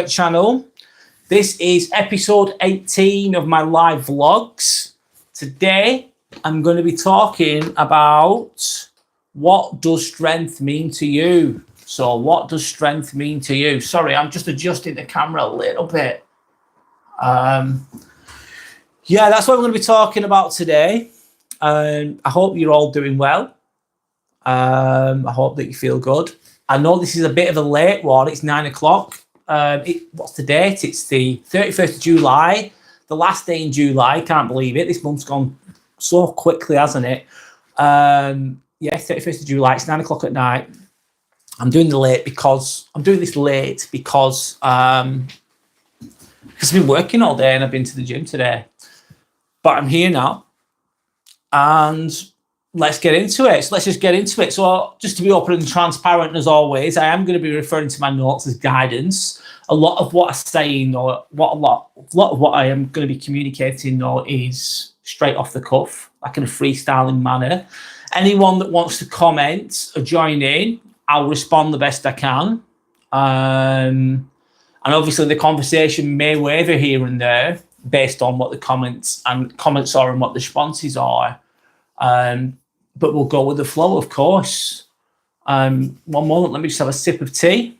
channel. This is episode 18 of my live vlogs. Today, I'm going to be talking about what does strength mean to you? So what does strength mean to you? Sorry, I'm just adjusting the camera a little bit. Yeah, that's what we're going to be talking about today. I hope you're all doing well. I hope that you feel good. I know this is a bit of a late one. It's 9 o'clock. What's the date? It's the 31st of July, the last day in July. Can't believe it. This month's gone so quickly, hasn't it? Yeah, 31st of July. It's 9 o'clock at night. I'm doing this late because I've been working all day and I've been to the gym today. But I'm here now, and let's get into it. So let's just get into it. So just to be open and transparent as always, I am going to be referring to my notes as guidance. A lot of what I'm saying, or a lot of what I am going to be communicating, is straight off the cuff, like in a freestyling manner. Anyone that wants to comment or join in, I'll respond the best I can. And obviously the conversation may waver here and there based on what the comments are and what the responses are. But we'll go with the flow, of course. One moment, let me just have a sip of tea.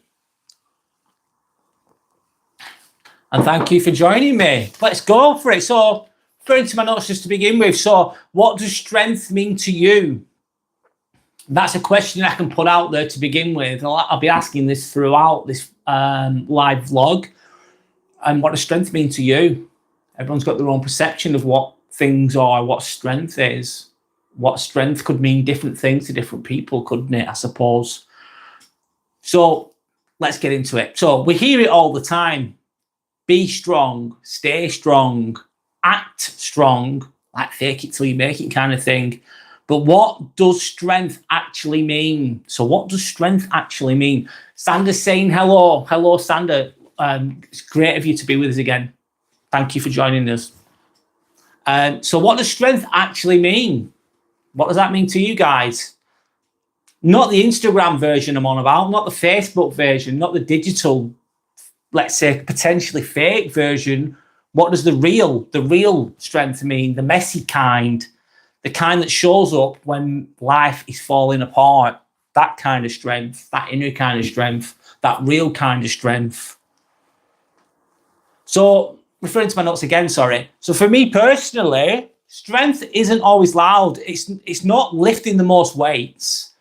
And thank you for joining me. Let's go for it. So, referring to my notes just to begin with. So, what does strength mean to you? That's a question I can put out there to begin with. I'll be asking this throughout this live vlog. And what does strength mean to you? Everyone's got their own perception of what things are, what strength is. What strength could mean different things to different people, couldn't it, I suppose? So let's get into it. So we hear it all the time. Be strong, stay strong, act strong, like fake it till you make it kind of thing. But what does strength actually mean? So what does strength actually mean? Sandra's saying hello. Hello, Sandra. It's great of you to be with us again. Thank you for joining us. So what does strength actually mean? What does that mean to you guys? Not the Instagram version I'm on about, not the Facebook version, not the digital, let's say potentially fake version. What does the real strength mean? The messy kind, the kind that shows up when life is falling apart. That kind of strength, that inner kind of strength, that real kind of strength. So referring to my notes again, sorry. So for me personally, strength isn't always loud. It's not lifting the most weights.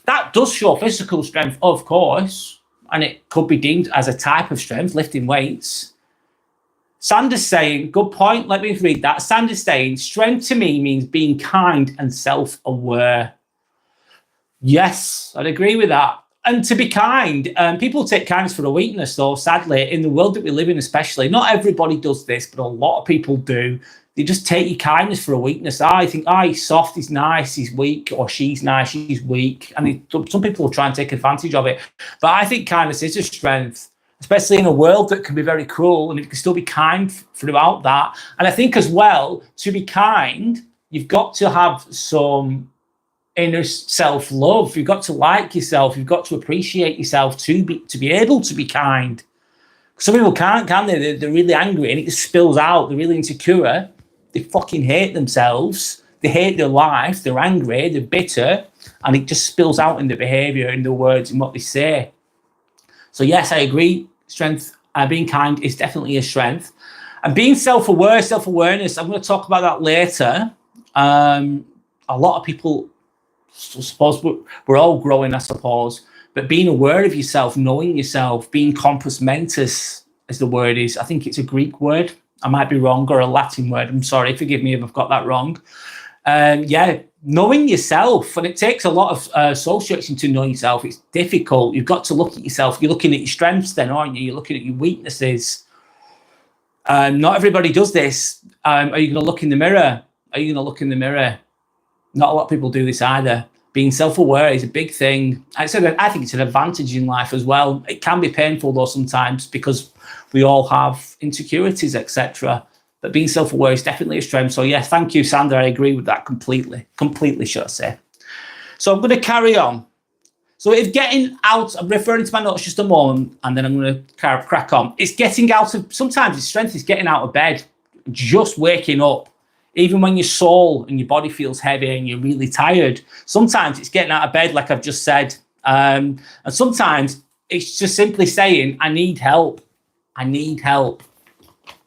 That does show physical strength, of course, and it could be deemed as a type of strength, lifting weights. Sandra's saying, good point, let me read that. Sandra's saying, strength to me means being kind and self-aware. Yes, I'd agree with that. And to be kind, people take kindness for a weakness, though, sadly, in the world that we live in especially. Not everybody does this, but a lot of people do. They just take your kindness for a weakness. I think, he's soft, he's nice, he's weak, or she's nice, she's weak. And some people will try and take advantage of it. But I think kindness is a strength, especially in a world that can be very cruel, and you can still be kind throughout that. And I think as well, to be kind, you've got to have some inner self-love. You've got to like yourself. You've got to appreciate yourself to be able to be kind. Some people can't, can they? They're really angry and it just spills out. They're really insecure. They fucking hate themselves. They hate their life. They're angry. They're bitter. And it just spills out in their behavior, in their words, and what they say. So yes, I agree. Strength, being kind is definitely a strength. And being self-aware, self-awareness, I'm going to talk about that later. A lot of people, I suppose we're all growing, I suppose. But being aware of yourself, knowing yourself, being compos mentis, as the word is. I think it's a Greek word. I might be wrong, or a Latin word. I'm sorry, forgive me if I've got that wrong. Yeah, knowing yourself, and it takes a lot of soul searching to know yourself. It's difficult. You've got to look at yourself. You're looking at your strengths then, aren't you? You're looking at your weaknesses. Not everybody does this. Are you going to look in the mirror? Are you going to look in the mirror? Not a lot of people do this either. Being self-aware is a big thing. I think it's an advantage in life as well. It can be painful though sometimes because we all have insecurities, etc. But being self-aware is definitely a strength. So yes, thank you, Sandra. I agree with that completely. Completely, should I say. So I'm going to carry on. So if getting out, I'm referring to my notes just a moment, and then I'm going to crack on. It's getting out of, sometimes it's strength is getting out of bed, just waking up. Even when your soul and your body feels heavy and you're really tired, sometimes it's getting out of bed, like I've just said. And sometimes it's just simply saying, I need help. I need help.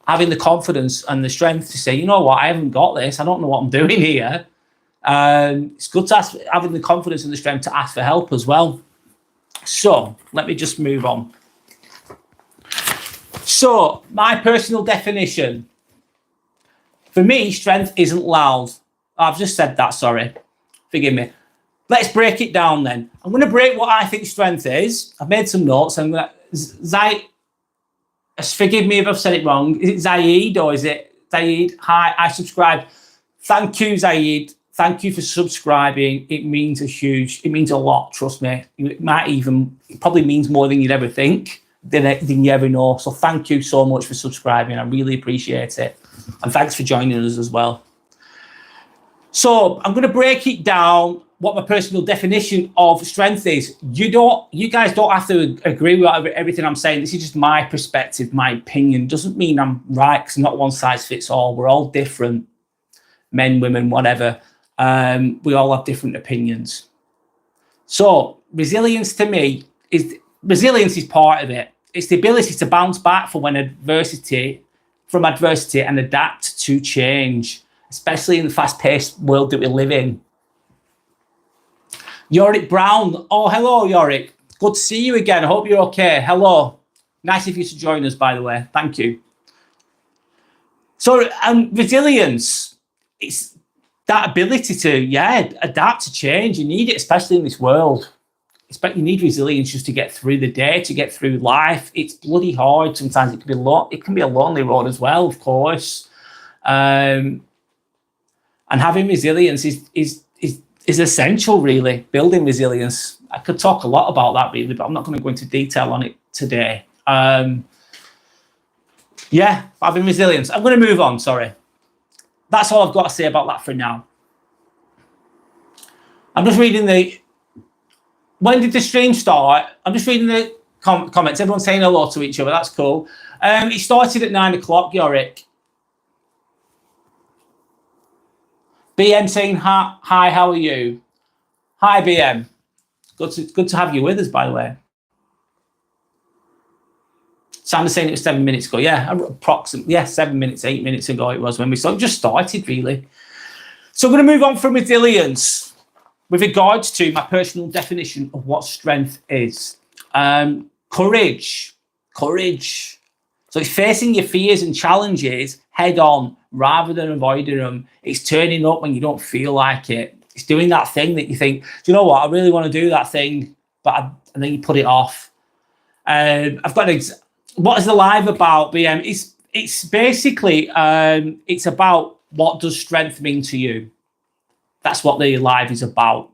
Having the confidence and the strength to say, you know what, I haven't got this. I don't know what I'm doing here. It's good to ask, having the confidence and the strength to ask for help as well. So let me just move on. So my personal definition. For me, strength isn't loud. I've just said that, sorry. Forgive me. Let's break it down then. I'm going to break what I think strength is. I've made some notes. I'm going to... Forgive me if I've said it wrong. Is it Zaid or is it Zaid? Hi, I subscribe. Thank you, Zaid. Thank you for subscribing. It means a lot, trust me. It probably means more than you'd ever think, than you ever know. So thank you so much for subscribing. I really appreciate it. And thanks for joining us as well. So I'm going to break it down, what my personal definition of strength is. You guys don't have to agree with everything I'm saying. This is just my perspective, my opinion. Doesn't mean I'm right, because not one size fits all. We're all different, men, women, whatever. We all have different opinions. So resilience to me is part of it. It's the ability to bounce back from adversity and adapt to change, especially in the fast-paced world that we live in. Yorick Brown. Oh, hello, Yorick. Good to see you again. I hope you're okay. Hello. Nice of you to join us, by the way. Thank you. So, resilience, it's that ability to, adapt to change. You need it, especially in this world. You need resilience just to get through the day, to get through life. It's bloody hard. Sometimes it can be a lonely road as well, of course. And having resilience is essential, really. Building resilience. I could talk a lot about that, really, but I'm not going to go into detail on it today. Having resilience. I'm going to move on, sorry. That's all I've got to say about that for now. I'm just reading when did the stream start? I'm just reading the comments. Everyone's saying hello to each other. That's cool. It started at 9 o'clock, Yorick. BM saying hi, how are you? Hi, BM. Good to have you with us, by the way. Sam is saying it was 7 minutes ago. Yeah, approximately. Yeah, 7 minutes, 8 minutes ago it was when we just started, really. So I'm going to move on from resilience with regards to my personal definition of what strength is. Courage. So it's facing your fears and challenges head on rather than avoiding them. It's turning up when you don't feel like it. It's doing that thing that you think, do you know what? I really want to do that thing, and then you put it off. I've got what is the live about, BM? It's basically it's about what does strength mean to you. That's what the live is about.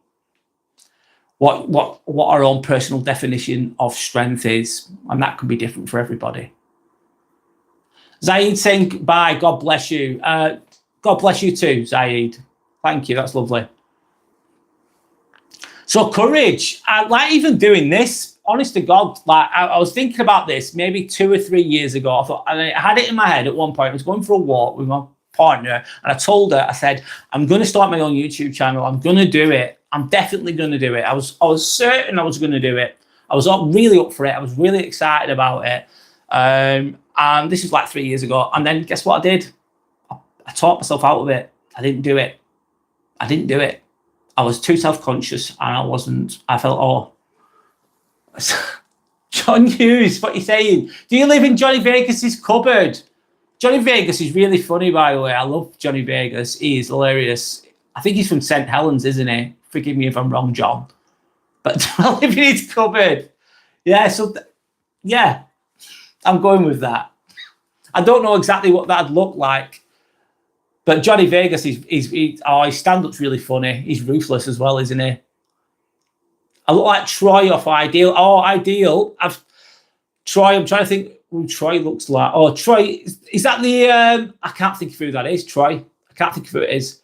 What our own personal definition of strength is, and that can be different for everybody. Zaid saying bye. God bless you. God bless you too, Zaid. Thank you. That's lovely. So courage. I like even doing this. Honest to God, like I was thinking about this maybe 2 or 3 years ago. I had it in my head at one point. I was going for a walk with my partner, and I told her, I said, I'm going to start my own YouTube channel. I'm going to do it. I'm definitely going to do it. I was certain I was going to do it. I was really up for it. I was really excited about it. And this was like 3 years ago. And then guess what I did? I talked myself out of it. I didn't do it. I was too self-conscious, and I felt, John Hughes, what are you saying? Do you live in Johnny Vegas's cupboard? Johnny Vegas is really funny, by the way. I love Johnny Vegas. He is hilarious. I think he's from St. Helens, isn't he? Forgive me if I'm wrong, John. But I live in his cupboard. Yeah, so, I'm going with that. I don't know exactly what that'd look like. But Johnny Vegas, his stand-up's really funny. He's ruthless as well, isn't he? I look like Troy off Ideal. Oh, Ideal. Troy, I'm trying to think who Troy looks like. Oh, Troy, is that the... I can't think of who that is, Troy. I can't think of who it is.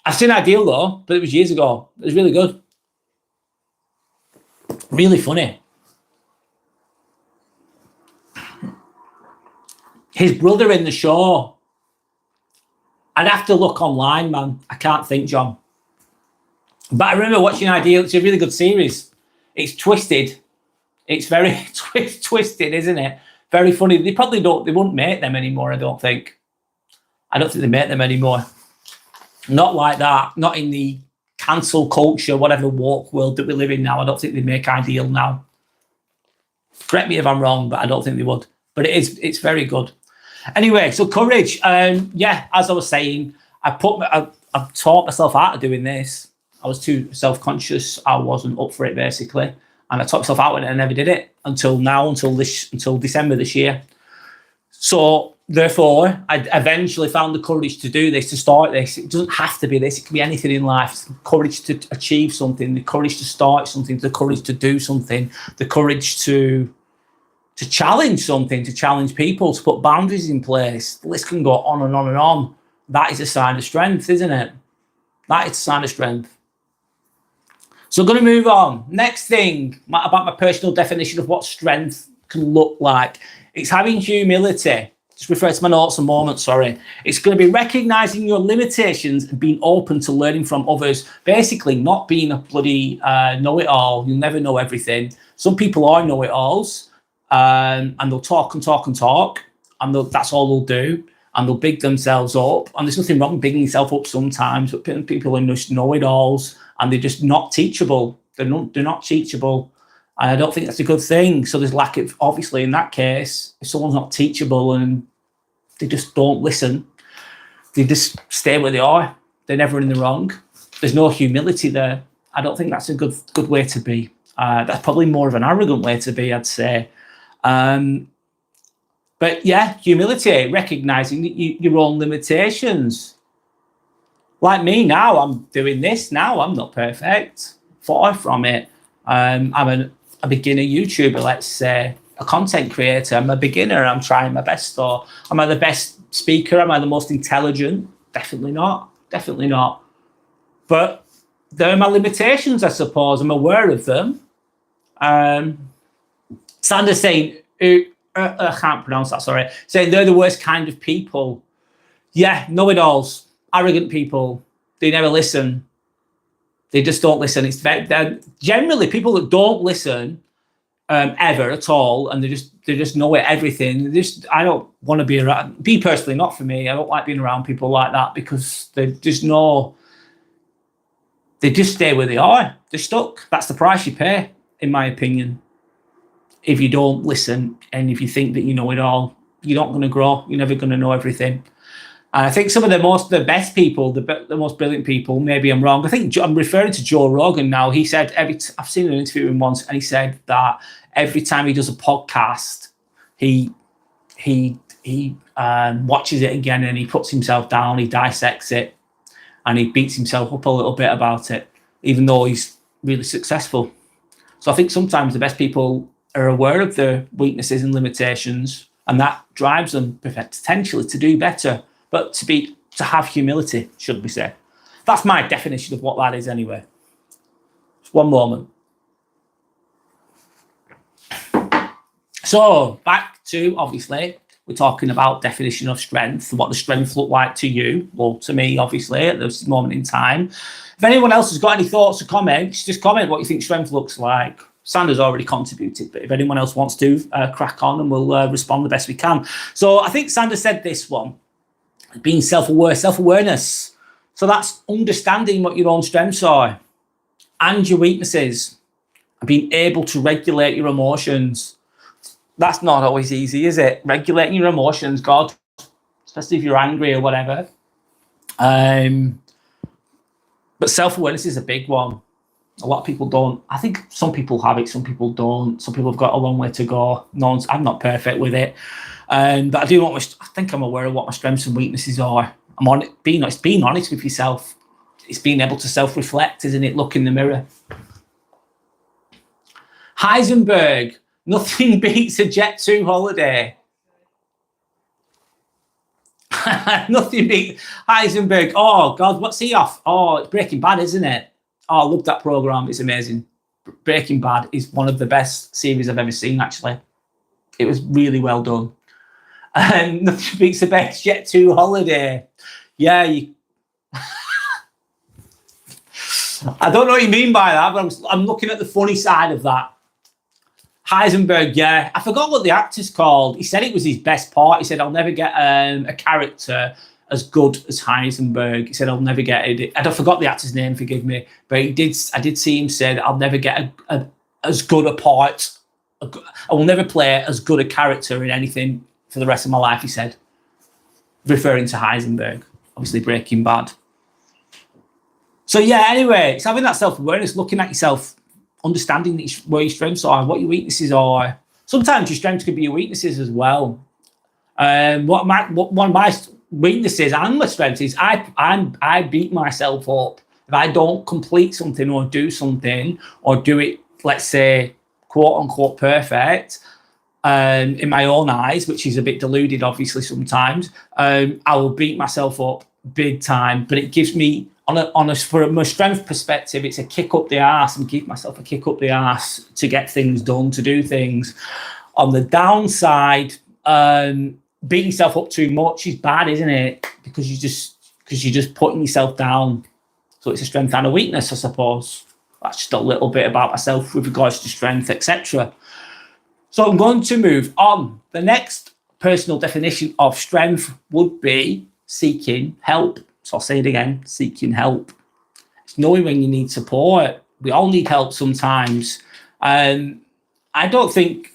I've seen Ideal, though, but it was years ago. It was really good. Really funny. His brother in the show. I'd have to look online, man. I can't think, John. But I remember watching Ideal. It's a really good series. It's twisted. It's very twisted, isn't it? Very funny. They wouldn't make them anymore, I don't think. I don't think they make them anymore. Not like that. Not in the cancel culture, whatever woke world that we live in now. I don't think they make Ideal now. Correct me if I'm wrong, but I don't think they would. But it's very good. Anyway, so courage. Yeah, as I was saying, I've taught myself out of doing this. I was too self-conscious. I wasn't up for it, basically. And I taught myself out of it and I never did it until now, until December this year. So therefore, I eventually found the courage to do this, to start this. It doesn't have to be this. It can be anything in life. It's the courage to achieve something, the courage to start something, the courage to do something, the courage to challenge something, to challenge people, to put boundaries in place. The list can go on and on and on. That is a sign of strength, isn't it? That is a sign of strength. So I'm going to move on. Next thing about my personal definition of what strength can look like. It's having humility. Just refer to my notes a moment, sorry. It's going to be recognizing your limitations and being open to learning from others. Basically, not being a bloody know-it-all. You'll never know everything. Some people are know-it-alls, and they'll talk and talk and talk, and that's all they'll do, and they'll big themselves up. And there's nothing wrong with bigging yourself up sometimes, but people are just know-it-alls, and they're just not teachable. They're not teachable. And I don't think that's a good thing. So there's lack of, obviously, in that case, if someone's not teachable and they just don't listen, they just stay where they are. They're never in the wrong. There's no humility there. I don't think that's a good way to be. That's probably more of an arrogant way to be, I'd say. But yeah, humility, recognizing your own limitations. Like me now, I'm doing this now. I'm not perfect. Far from it. I'm a beginner YouTuber, let's say, a content creator. I'm a beginner. I'm trying my best. Or am I the best speaker? Am I the most intelligent? Definitely not. Definitely not. But there are my limitations, I suppose. I'm aware of them. Sanders saying, I can't pronounce that, sorry. Saying they're the worst kind of people. Yeah, know-it-alls. Arrogant people. They never listen. They just don't listen. They're generally people that don't listen ever at all, and they just know everything. I don't want to be around. Me personally, not for me. I don't like being around people like that because they just stay where they are. They're stuck. That's the price you pay, in my opinion. If you don't listen and if you think that you know it all, you're not going to grow. You're never going to know everything. And I think some of the best people, the most brilliant people, maybe I'm wrong. I think I'm referring to Joe Rogan now. He said I've seen an interview with him once, and he said that every time he does a podcast, he watches it again and he puts himself down, he dissects it, and he beats himself up a little bit about it, even though he's really successful. So I think sometimes the best people are aware of their weaknesses and limitations, and that drives them potentially to do better. But to have humility, should we say. That's my definition of what that is anyway. Just one moment. So back to, obviously, we're talking about definition of strength, what does strength look like to you? Well, to me, obviously, at this moment in time. If anyone else has got any thoughts or comments, just comment what you think strength looks like. Sanders already contributed, but if anyone else wants to, crack on and we'll respond the best we can. So I think Sanders said this one. Being self-aware, self-awareness. So that's understanding what your own strengths are and your weaknesses and being able to regulate your emotions. That's not always easy, is it? Regulating your emotions, God, especially if you're angry or whatever. But self-awareness is a big one. A lot of people don't. I think some people have it, some people don't. Some people have got a long way to go. I'm not perfect with it. But I think I'm aware of what my strengths and weaknesses are. I'm on it, being honest with yourself. It's being able to self-reflect, isn't it? Look in the mirror. Heisenberg, nothing beats a Jet2 holiday. Nothing beats Heisenberg. Oh God, what's he off? Oh, it's Breaking Bad, isn't it? Oh, I love that program. It's amazing. Breaking Bad is one of the best series I've ever seen, actually. It was really well done. And nothing beats the best Jet 2 holiday. Yeah, I don't know what you mean by that, but I'm looking at the funny side of that. Heisenberg, yeah. I forgot what the actor's called. He said it was his best part. He said, I'll never get a character as good as Heisenberg. He said, I'll never get it. I forgot the actor's name, forgive me. But I did see him say that I'll never get as good a part. I will never play as good a character in anything for the rest of my life, he said. Referring to Heisenberg, obviously Breaking Bad. So yeah, anyway, it's having that self-awareness, looking at yourself, understanding where your strengths are, what your weaknesses are. Sometimes your strengths could be your weaknesses as well. One of my weaknesses and my strengths is I beat myself up if I don't complete something or do something or do it, let's say, quote unquote perfect. In my own eyes, which is a bit deluded, obviously sometimes, I will beat myself up big time. But it gives me, from a strength perspective, it's a kick up the arse and give myself a kick up the arse to get things done, to do things. On the downside, beating yourself up too much is bad, isn't it? Because you're just putting yourself down. So it's a strength and a weakness, I suppose. That's just a little bit about myself with regards to strength, etc. So I'm going to move on. The next personal definition of strength would be seeking help. So I'll say it again, seeking help. It's knowing when you need support. We all need help sometimes. I don't think,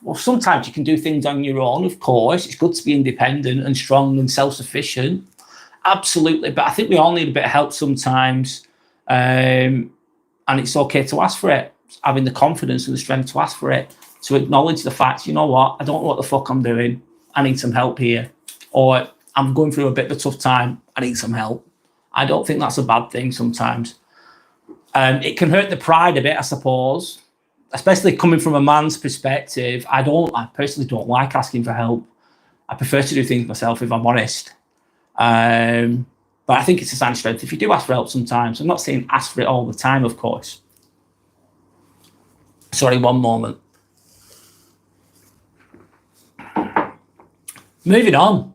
well, sometimes you can do things on your own, of course. It's good to be independent and strong and self-sufficient. Absolutely. But I think we all need a bit of help sometimes. And it's okay to ask for it. Having the confidence and the strength to ask for it, to acknowledge the fact, you know what, I don't know what the fuck I'm doing. I need some help here. Or I'm going through a bit of a tough time. I need some help. I don't think that's a bad thing sometimes. It can hurt the pride a bit, I suppose, especially coming from a man's perspective. I personally don't like asking for help. I prefer to do things myself, if I'm honest. But I think it's a sign of strength if you do ask for help sometimes. I'm not saying ask for it all the time, of course. Sorry, one moment. Moving on.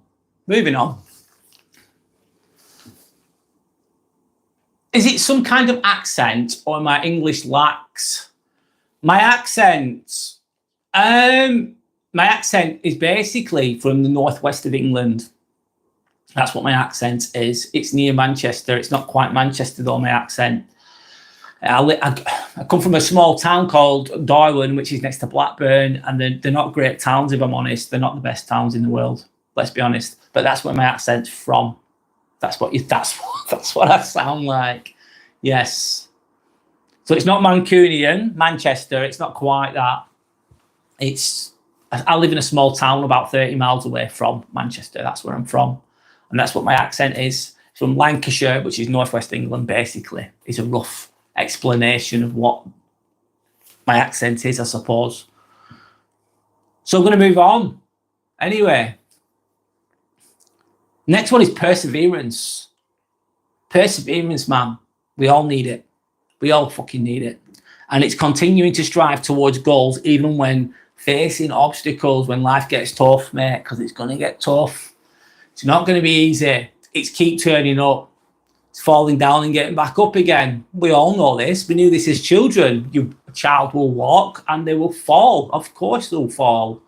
Is it some kind of accent or my English lacks? My accent is basically from the northwest of England. That's what my accent is. It's near Manchester. It's not quite Manchester though, my accent. I come from a small town called Darwin, which is next to Blackburn, and they're not great towns, if I'm honest. They're not the best towns in the world, let's be honest. But that's where my accent's from. That's what I sound like. Yes. So it's not Mancunian, Manchester. It's not quite that. I live in a small town about 30 miles away from Manchester. That's where I'm from, and that's what my accent is. It's from Lancashire, which is northwest England. Basically, it's a rough explanation of what my accent is, I suppose. So I'm going to move on. Anyway, next one is perseverance. Perseverance, man. We all need it. We all fucking need it. And it's continuing to strive towards goals, even when facing obstacles, when life gets tough, mate, because it's going to get tough. It's not going to be easy. It's keep turning up. It's falling down and getting back up again. We all know this. We knew this as children. A child will walk and they will fall. Of course they'll fall.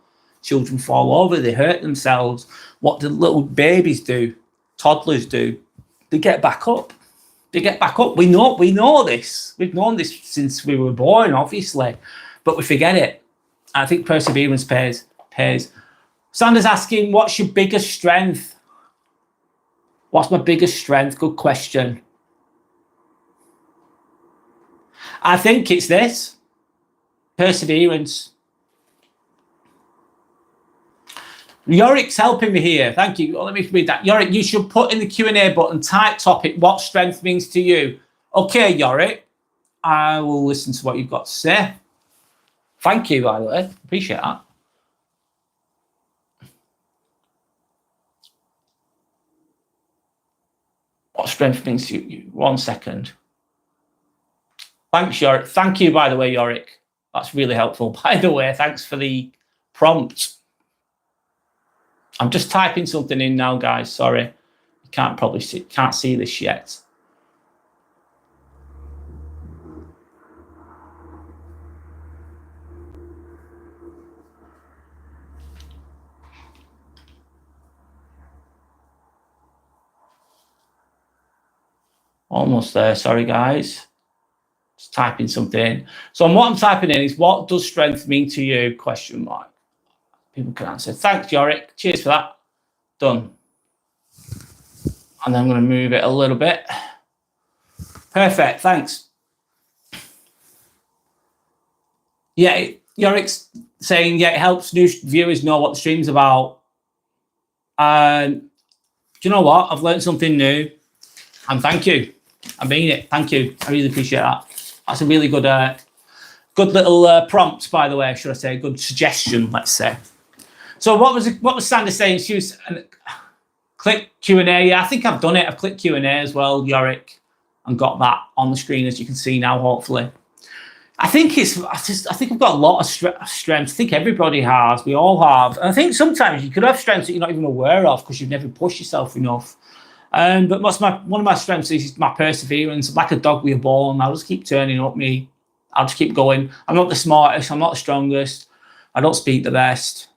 Children fall over. They hurt themselves. What do little babies do? Toddlers do? They get back up. They get back up. We know this. We've known this since we were born, obviously. But we forget it. I think perseverance pays. Sanders asking, what's your biggest strength? What's my biggest strength? Good question. I think it's this. Perseverance. Yorick's helping me here. Thank you. Let me read that. Yorick, you should put in the Q&A button, type topic, what strength means to you. Okay, Yorick. I will listen to what you've got to say. Thank you, by the way. Appreciate that. What strength means to you? 1 second. Thanks, Yorick. Thank you, by the way, Yorick. That's really helpful. By the way, thanks for the prompt. I'm just typing something in now, guys. Sorry, you can't see this yet. Almost there. Sorry, guys. Just typing something in. So what I'm typing in is, what does strength mean to you? Question mark. People can answer. Thanks, Yorick. Cheers for that. Done. And then I'm going to move it a little bit. Perfect. Thanks. Yeah, Yorick's saying, yeah, it helps new viewers know what the stream's about. Do you know what? I've learned something new. And thank you. I mean it. Thank you. I really appreciate that. That's a really good little prompt, by the way, should I say? Good suggestion, let's say. So what was Sandy saying? She was click Q&A. Yeah, I think I've done it. I've clicked Q&A as well, Yorick, and got that on the screen, as you can see now, hopefully. I think I've got a lot of strengths. I think everybody has. We all have. And I think sometimes you could have strengths that you're not even aware of because you've never pushed yourself enough. But one of my strengths is my perseverance. Like a dog with a bone, I'll just keep turning up me. I'll just keep going. I'm not the smartest. I'm not the strongest. I don't speak the best.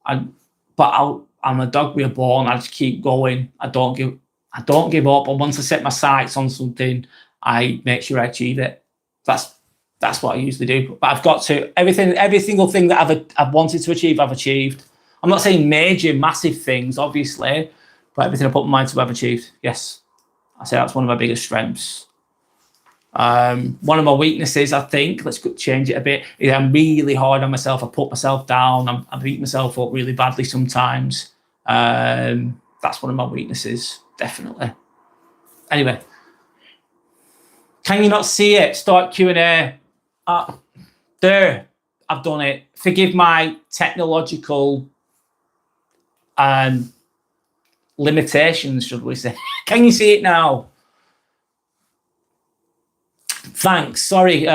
But I'm a dog with a bone. I just keep going. I don't give up. And once I set my sights on something, I make sure I achieve it. That's what I usually do. But I've got to every single thing that I've wanted to achieve, I've achieved. I'm not saying major, massive things, obviously, but everything I put my mind to, I've achieved. Yes, I say that's one of my biggest strengths. One of my weaknesses, I think, let's change it a bit, is I'm really hard on myself. I put myself down. I beat myself up really badly sometimes. That's one of my weaknesses, definitely. Anyway, can you not see it? Start Q&A. There, I've done it. Forgive my technological limitations, should we say. Can you see it now? Thanks. Sorry,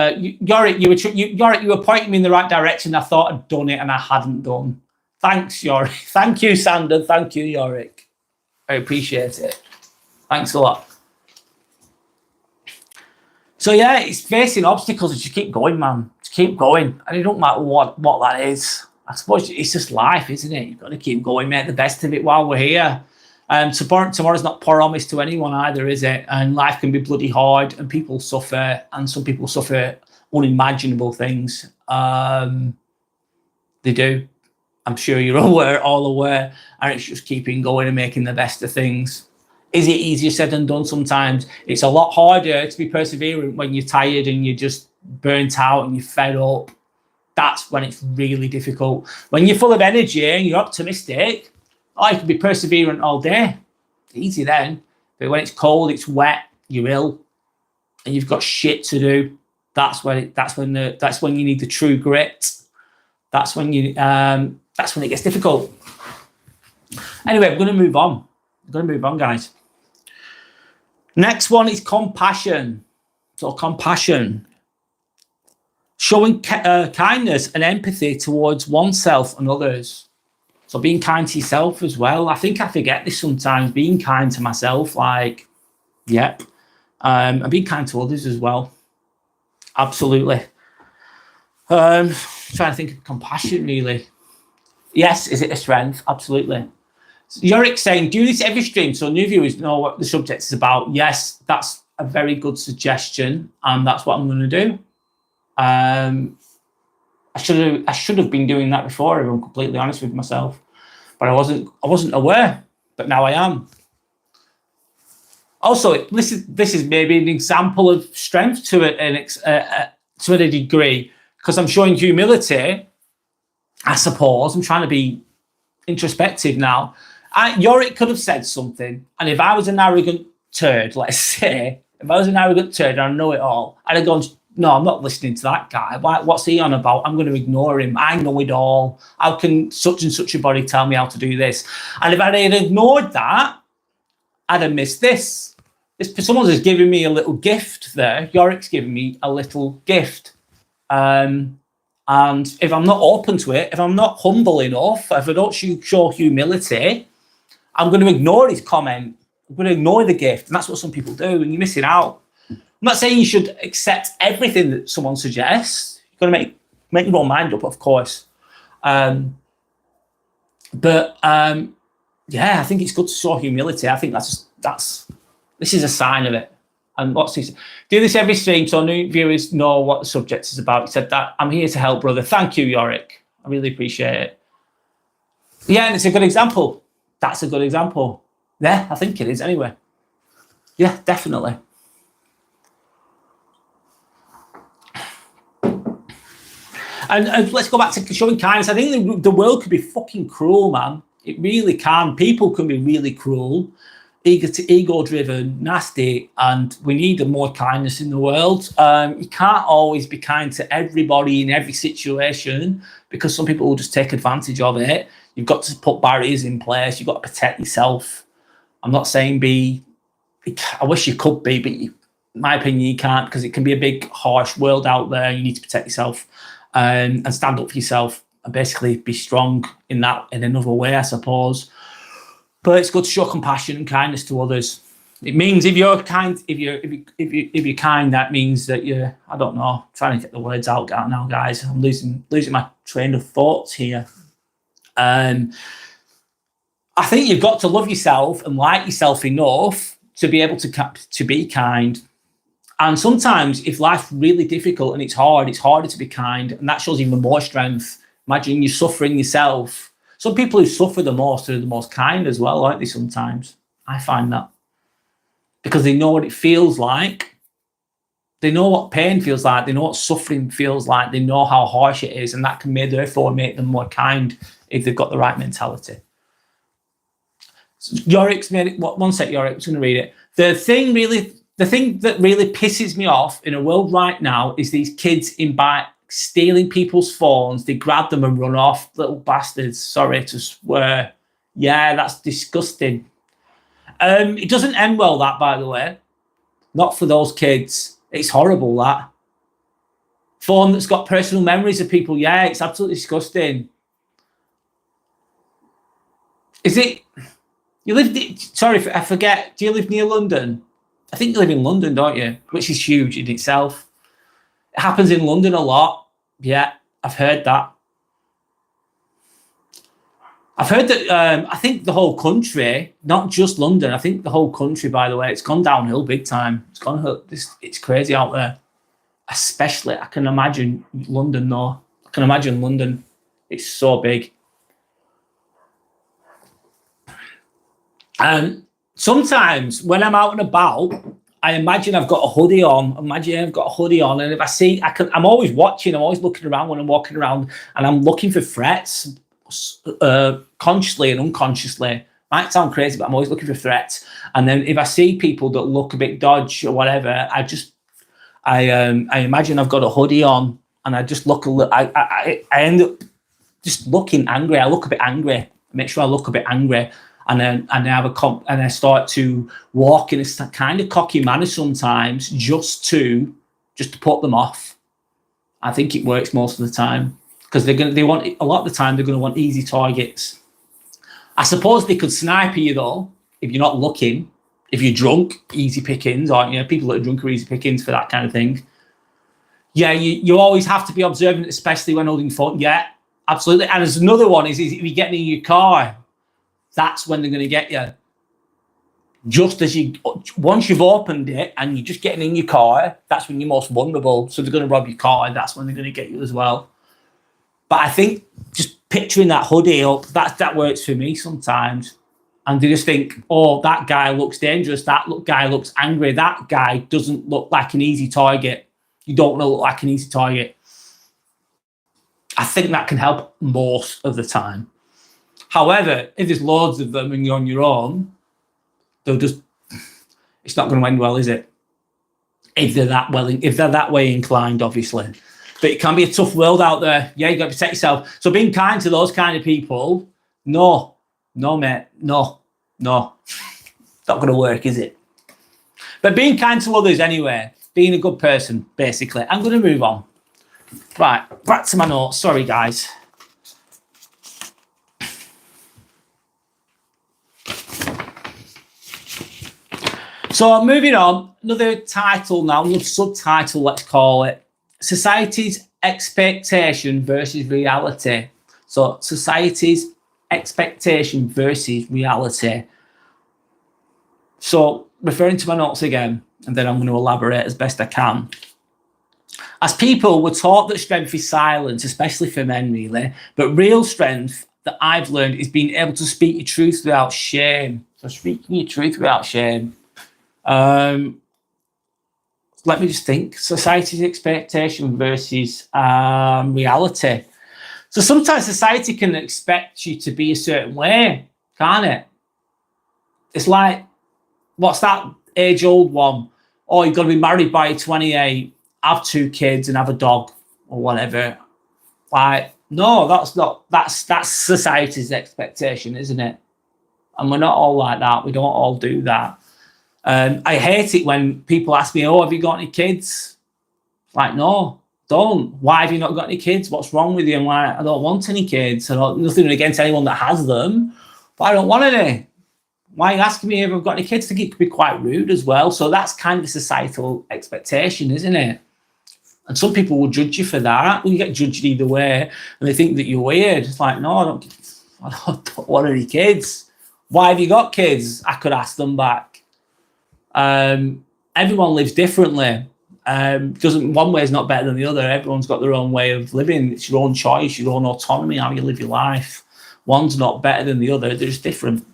Yorick, you were pointing me in the right direction. I thought I'd done it and I hadn't done. Thanks, Yorick. Thank you, Sander. Thank you, Yorick. I appreciate it. Thanks a lot. So yeah, it's facing obstacles and you keep going, man. Just keep going. And it don't matter what that is. I suppose it's just life, isn't it? You've got to keep going, make the best of it while we're here. Tomorrow's not promised to anyone either, is it? And life can be bloody hard and people suffer, and some people suffer unimaginable things. They do. I'm sure you're all aware, and it's just keeping going and making the best of things. Is it easier said than done sometimes? It's a lot harder to be perseverant when you're tired and you're just burnt out and you're fed up. That's when it's really difficult. When you're full of energy and you're optimistic, you can be perseverant all day. It's easy then. But when it's cold, it's wet, you're ill, and you've got shit to do, that's when you need the true grit. That's when it gets difficult. Anyway, we're going to move on. Guys. Next one is compassion. So compassion. Showing kindness and empathy towards oneself and others. So being kind to yourself as well. I think I forget this sometimes, being kind to myself, and being kind to others as well. Absolutely. Trying to think of compassion, really. Yes, is it a strength? Absolutely. Yorick saying, do this every stream so new viewers know what the subject is about. Yes, that's a very good suggestion, and that's what I'm going to do. I should have been doing that before, if I'm completely honest with myself, but I wasn't aware, but now I am. Also, this is maybe an example of strength to a degree, because I'm showing humility, I suppose. I'm trying to be introspective now. Yorick could have said something, and if I was an arrogant turd, let's say, if I was an arrogant turd and I know it all, I'd have gone, no, I'm not listening to that guy. What's he on about? I'm going to ignore him. I know it all. How can such and such a body tell me how to do this? And if I had ignored that, I'd have missed this. Someone's just giving me a little gift there. Yorick's giving me a little gift. And if I'm not open to it, if I'm not humble enough, if I don't show humility, I'm going to ignore his comment. I'm going to ignore the gift. And that's what some people do, and you're missing out. I'm not saying you should accept everything that someone suggests. You've got to make your own mind up, of course. Yeah, I think it's good to show humility. I think this is a sign of it. And what's this? Do this every stream so new viewers know what the subject is about. He said that I'm here to help, brother. Thank you, Yorick. I really appreciate it. Yeah, and it's a good example. That's a good example. Yeah, I think it is anyway. Yeah, definitely. And let's go back to showing kindness. I think the world could be fucking cruel, man. It really can. People can be really cruel, ego-driven, nasty, and we need more kindness in the world. You can't always be kind to everybody in every situation because some people will just take advantage of it. You've got to put barriers in place. You've got to protect yourself. I'm not saying I wish you could be, but in my opinion, you can't, because it can be a big, harsh world out there. You need to protect yourself and stand up for yourself and basically be strong in another way, I suppose. But it's good to show compassion and kindness to others. It means if you're kind, if you're kind, that means that you're, I don't know, trying to get the words out now, guys. I'm losing my train of thoughts here. I think you've got to love yourself and like yourself enough to be able to be kind. And sometimes if life's really difficult and it's harder to be kind, and that shows even more strength. Imagine you're suffering yourself. Some people who suffer the most are the most kind as well, aren't they, sometimes? I find that. Because they know what it feels like. They know what pain feels like. They know what suffering feels like. They know how harsh it is, and that can therefore make them more kind if they've got the right mentality. Yorick's made it. One sec, Yorick, I'm just going to read it. The thing that really pisses me off in a world right now is these kids in bikes stealing people's phones. They grab them and run off. Little bastards. Sorry to swear. Yeah, that's disgusting. It doesn't end well, that, by the way. Not for those kids. It's horrible, that. Phone that's got personal memories of people. Yeah, it's absolutely disgusting. Is it... Sorry, I forget. Do you live near London? I think you live in London, don't you? Which is huge in itself. It happens in London a lot. Yeah, I've heard that. I've heard that, I think the whole country, not just London, I think the whole country, by the way, it's gone downhill big time. It's crazy out there. Especially, I can imagine London, though. I can imagine London. It's so big. And sometimes when I'm out and about, I imagine I've got a hoodie on. And if I see, I'm always watching, I'm always looking around when I'm walking around, and I'm looking for threats, consciously and unconsciously. Might sound crazy, but I'm always looking for threats. And then if I see people that look a bit dodgy or whatever, I imagine I've got a hoodie on, and I just look a little. I end up just looking angry. I look a bit angry. Make sure I look a bit angry. And then I start to walk in a kind of cocky manner sometimes, just to put them off. I think it works most of the time, because they want, a lot of the time they're going to want easy targets. I suppose they could sniper you though if you're not looking. If you're drunk, easy pickings, aren't you? People that are drunk are easy pickings for that kind of thing. Yeah, you always have to be observant, especially when holding phone. Yeah, absolutely. And there's another one is if you're getting in your car. That's when they're going to get you. Once you've opened it and you're just getting in your car, that's when you're most vulnerable. So they're going to rob your car, and that's when they're going to get you as well. But I think just picturing that hoodie up, that works for me sometimes. And they just think, oh, that guy looks dangerous. That guy looks angry. That guy doesn't look like an easy target. You don't want to look like an easy target. I think that can help most of the time. However, if there's loads of them and you're on your own, it's not going to end well, is it? If they're that way inclined, obviously. But it can be a tough world out there. Yeah, you got to protect yourself. So being kind to those kind of people, no, mate, no. Not going to work, is it? But being kind to others anyway, being a good person, basically. I'm going to move on. Right, back to my notes. Sorry, guys. So moving on, another title now, another subtitle, let's call it. Society's expectation versus reality. So society's expectation versus reality. So referring to my notes again, and then I'm going to elaborate as best I can. As people, we're taught that strength is silence, especially for men, really. But real strength that I've learned is being able to speak your truth without shame. So speaking your truth without shame. Let me just think. Society's expectation versus reality. So sometimes society can expect you to be a certain way, can't it? It's like, what's that age-old one? Oh, you've got to be married by 28, have 2 kids and have a dog or whatever. Like, no, that's society's expectation, isn't it? And we're not all like that. We don't all do that. I hate it when people ask me, oh, have you got any kids? Like, no, don't. Why have you not got any kids? What's wrong with you? And why? I don't want any kids. Nothing against anyone that has them, but I don't want any. Why are you asking me if I've got any kids? I think it could be quite rude as well. So that's kind of a societal expectation, isn't it? And some people will judge you for that. Well, you get judged either way, and they think that you're weird. It's like, no, I don't want any kids. Why have you got kids? I could ask them back. Everyone lives differently. One way is not better than the other. Everyone's got their own way of living. It's your own choice, your own autonomy, how you live your life. One's not better than the other. They're just different.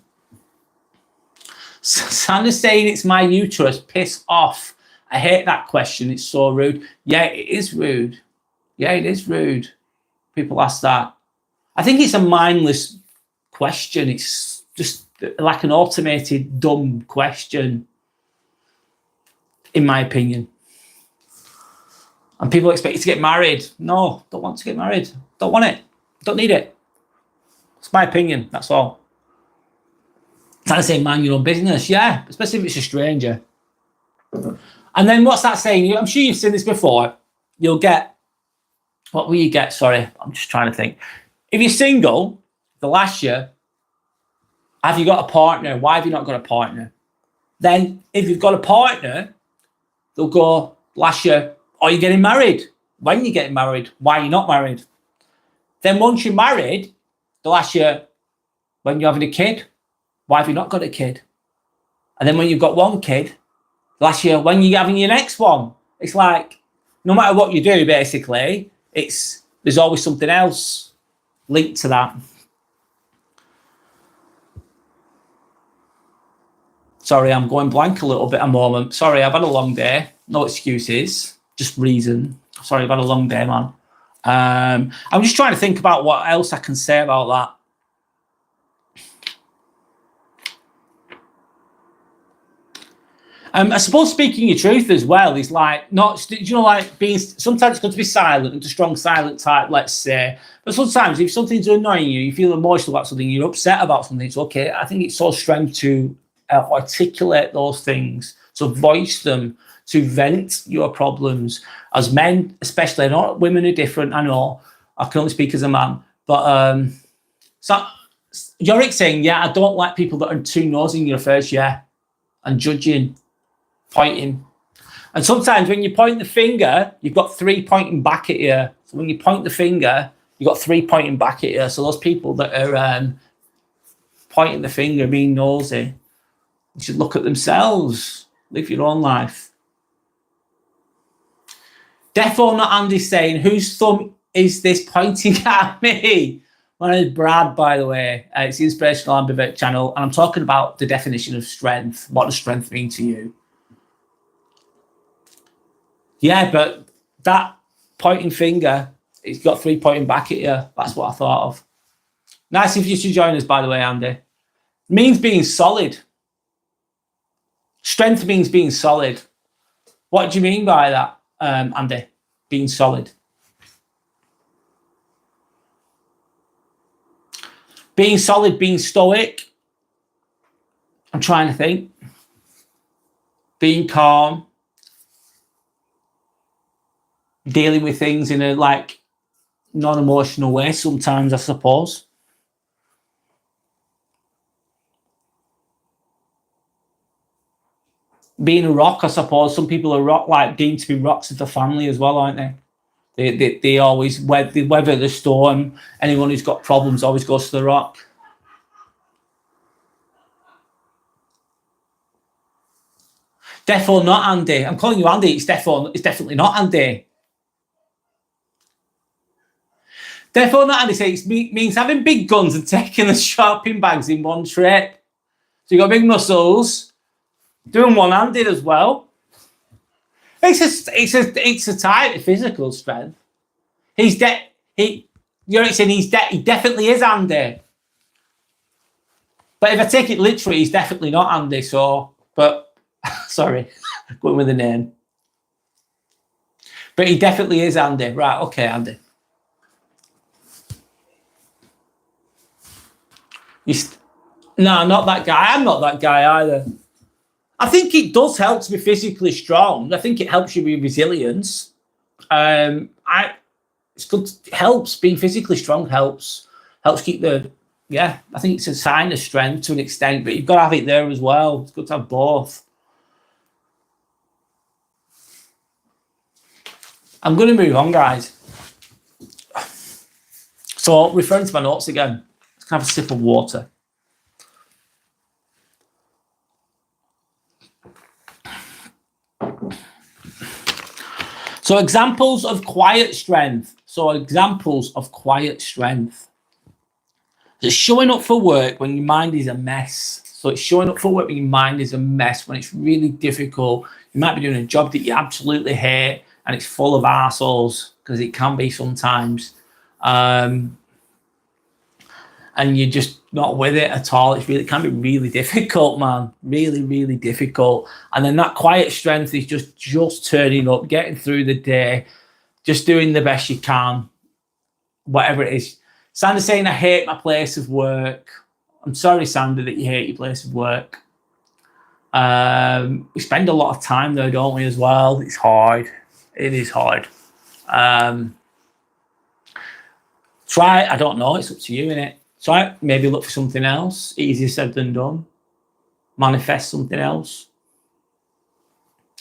Sandra's saying it's my uterus. Piss off. I hate that question. It's so rude. Yeah, it is rude. Yeah, it is rude. People ask that. I think it's a mindless question. It's just like an automated, dumb question, in my opinion. And people expect you to get married. No, don't want to get married. Don't want it. Don't need it. It's my opinion. That's all. Trying to say mind your own business. Yeah, especially if it's a stranger. And then what's that saying? I'm sure you've seen this before. You'll get, what will you get? Sorry, I'm just trying to think. If you're single, they'll ask you, have you got a partner? Why have you not got a partner? Then if you've got a partner, they'll go, ask you, are you getting married? When are you getting married? Why are you not married? Then once you're married, they'll ask you, when you're having a kid? Why have you not got a kid? And then when you've got one kid, they'll ask you, when you're having your next one? It's like, no matter what you do, basically, there's always something else linked to that. Sorry, I'm going blank a little bit a moment. Sorry, I've had a long day. No excuses, just reason. Sorry, I've had a long day, man. I'm just trying to think about what else I can say about that. I suppose speaking your truth as well is like not, like being, sometimes it's good to be silent and a strong silent type, let's say. But sometimes if something's annoying you, you feel emotional about something, you're upset about something, it's okay. I think it's so strength to articulate those things, to voice them, to vent your problems. As men, especially, I know women are different, I know. I can only speak as a man. But so Yorick saying, yeah, I don't like people that are too nosy in your affairs, yeah, and judging. Pointing. And sometimes when you point the finger, you've got 3 pointing back at you. So when you point the finger, you've got 3 pointing back at you. So those people that are pointing the finger, being nosy, you should look at themselves. Live your own life. Defo not Andy saying, whose thumb is this pointing at me? My name is Brad, by the way. It's the Inspirational Ambivert channel. And I'm talking about the definition of strength. What does strength mean to you? Yeah, but that pointing finger, it's got 3 pointing back at you. That's what I thought of. Nice of you to join us, by the way, Andy. It means being solid. Strength means being solid. What do you mean by that, Andy? Being solid. Being solid, being stoic. I'm trying to think. being calm, dealing with things in a like non-emotional way sometimes, I suppose. Being a rock, I suppose. Some people are rock, like deemed to be rocks of the family as well, aren't they? They always weather the storm. Anyone who's got problems always goes to the rock. Defo not Andy. I'm calling you Andy. It's definitely not Andy. Defo not Andy says it means having big guns and taking the shopping bags in one trip. So you got big muscles, doing one-handed as well. It's a type of physical strength. You're saying he definitely is Andy. But if I take it literally, he's definitely not Andy. So, but sorry, going with the name. But he definitely is Andy. Right? Okay, Andy. No, not that guy. I'm not that guy either. I think it does help to be physically strong. I think it helps you with resilience. It's good. It helps being physically strong. Helps keep the. Yeah, I think it's a sign of strength to an extent, but you've got to have it there as well. It's good to have both. I'm going to move on, guys. So, referring to my notes again, let's have a sip of water. So, examples of quiet strength. It's showing up for work when your mind is a mess. So it's showing up for work when your mind is a mess, when it's really difficult. You might be doing a job that you absolutely hate and it's full of arseholes, because it can be sometimes. And you're just not with it at all. It can be really difficult, man. Really, really difficult. And then that quiet strength is just turning up, getting through the day, just doing the best you can, whatever it is. Sandra's saying, I hate my place of work. I'm sorry, Sandra, that you hate your place of work. We spend a lot of time there, don't we, as well? It's hard. It is hard. Try, I don't know, it's up to you, innit? Try, maybe look for something else. Easier said than done. Manifest something else.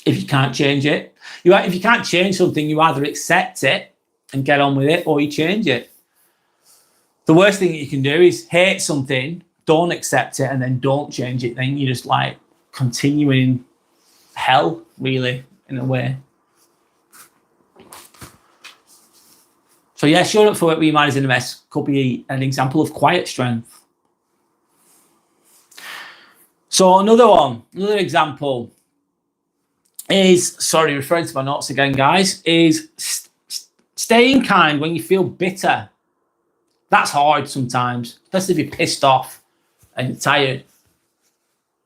If you can't change it. If you can't change something, you either accept it and get on with it, or you change it. The worst thing that you can do is hate something, don't accept it, and then don't change it. Then you're just like continuing hell, really, in a way. So yeah, showing up for work when your mind is in a mess could be an example of quiet strength. So another example is, sorry, referring to my notes again, guys, is staying kind when you feel bitter. That's hard sometimes, especially if you're pissed off and you're tired.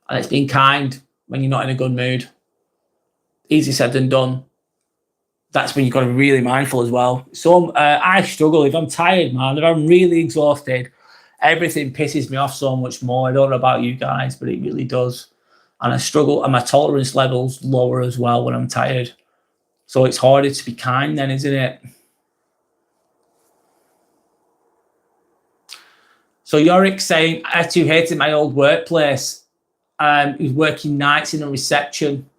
And it's being kind when you're not in a good mood. Easier said than done. That's when you've got to be really mindful as well. So I struggle if I'm tired, man. If I'm really exhausted, everything pisses me off so much more. I don't know about you guys, but it really does. And I struggle, and my tolerance level's lower as well when I'm tired. So it's harder to be kind then, isn't it? So Yorick saying, I too hated my old workplace. He was working nights in a reception.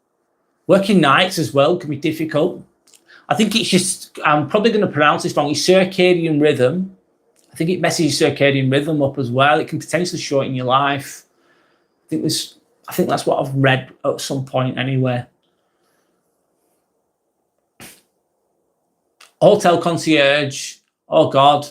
Working nights as well can be difficult. I think it's just, I'm probably going to pronounce this wrong, it's circadian rhythm. I think it messes your circadian rhythm up as well. It can potentially shorten your life. I think that's what I've read at some point anyway. Hotel concierge, oh God.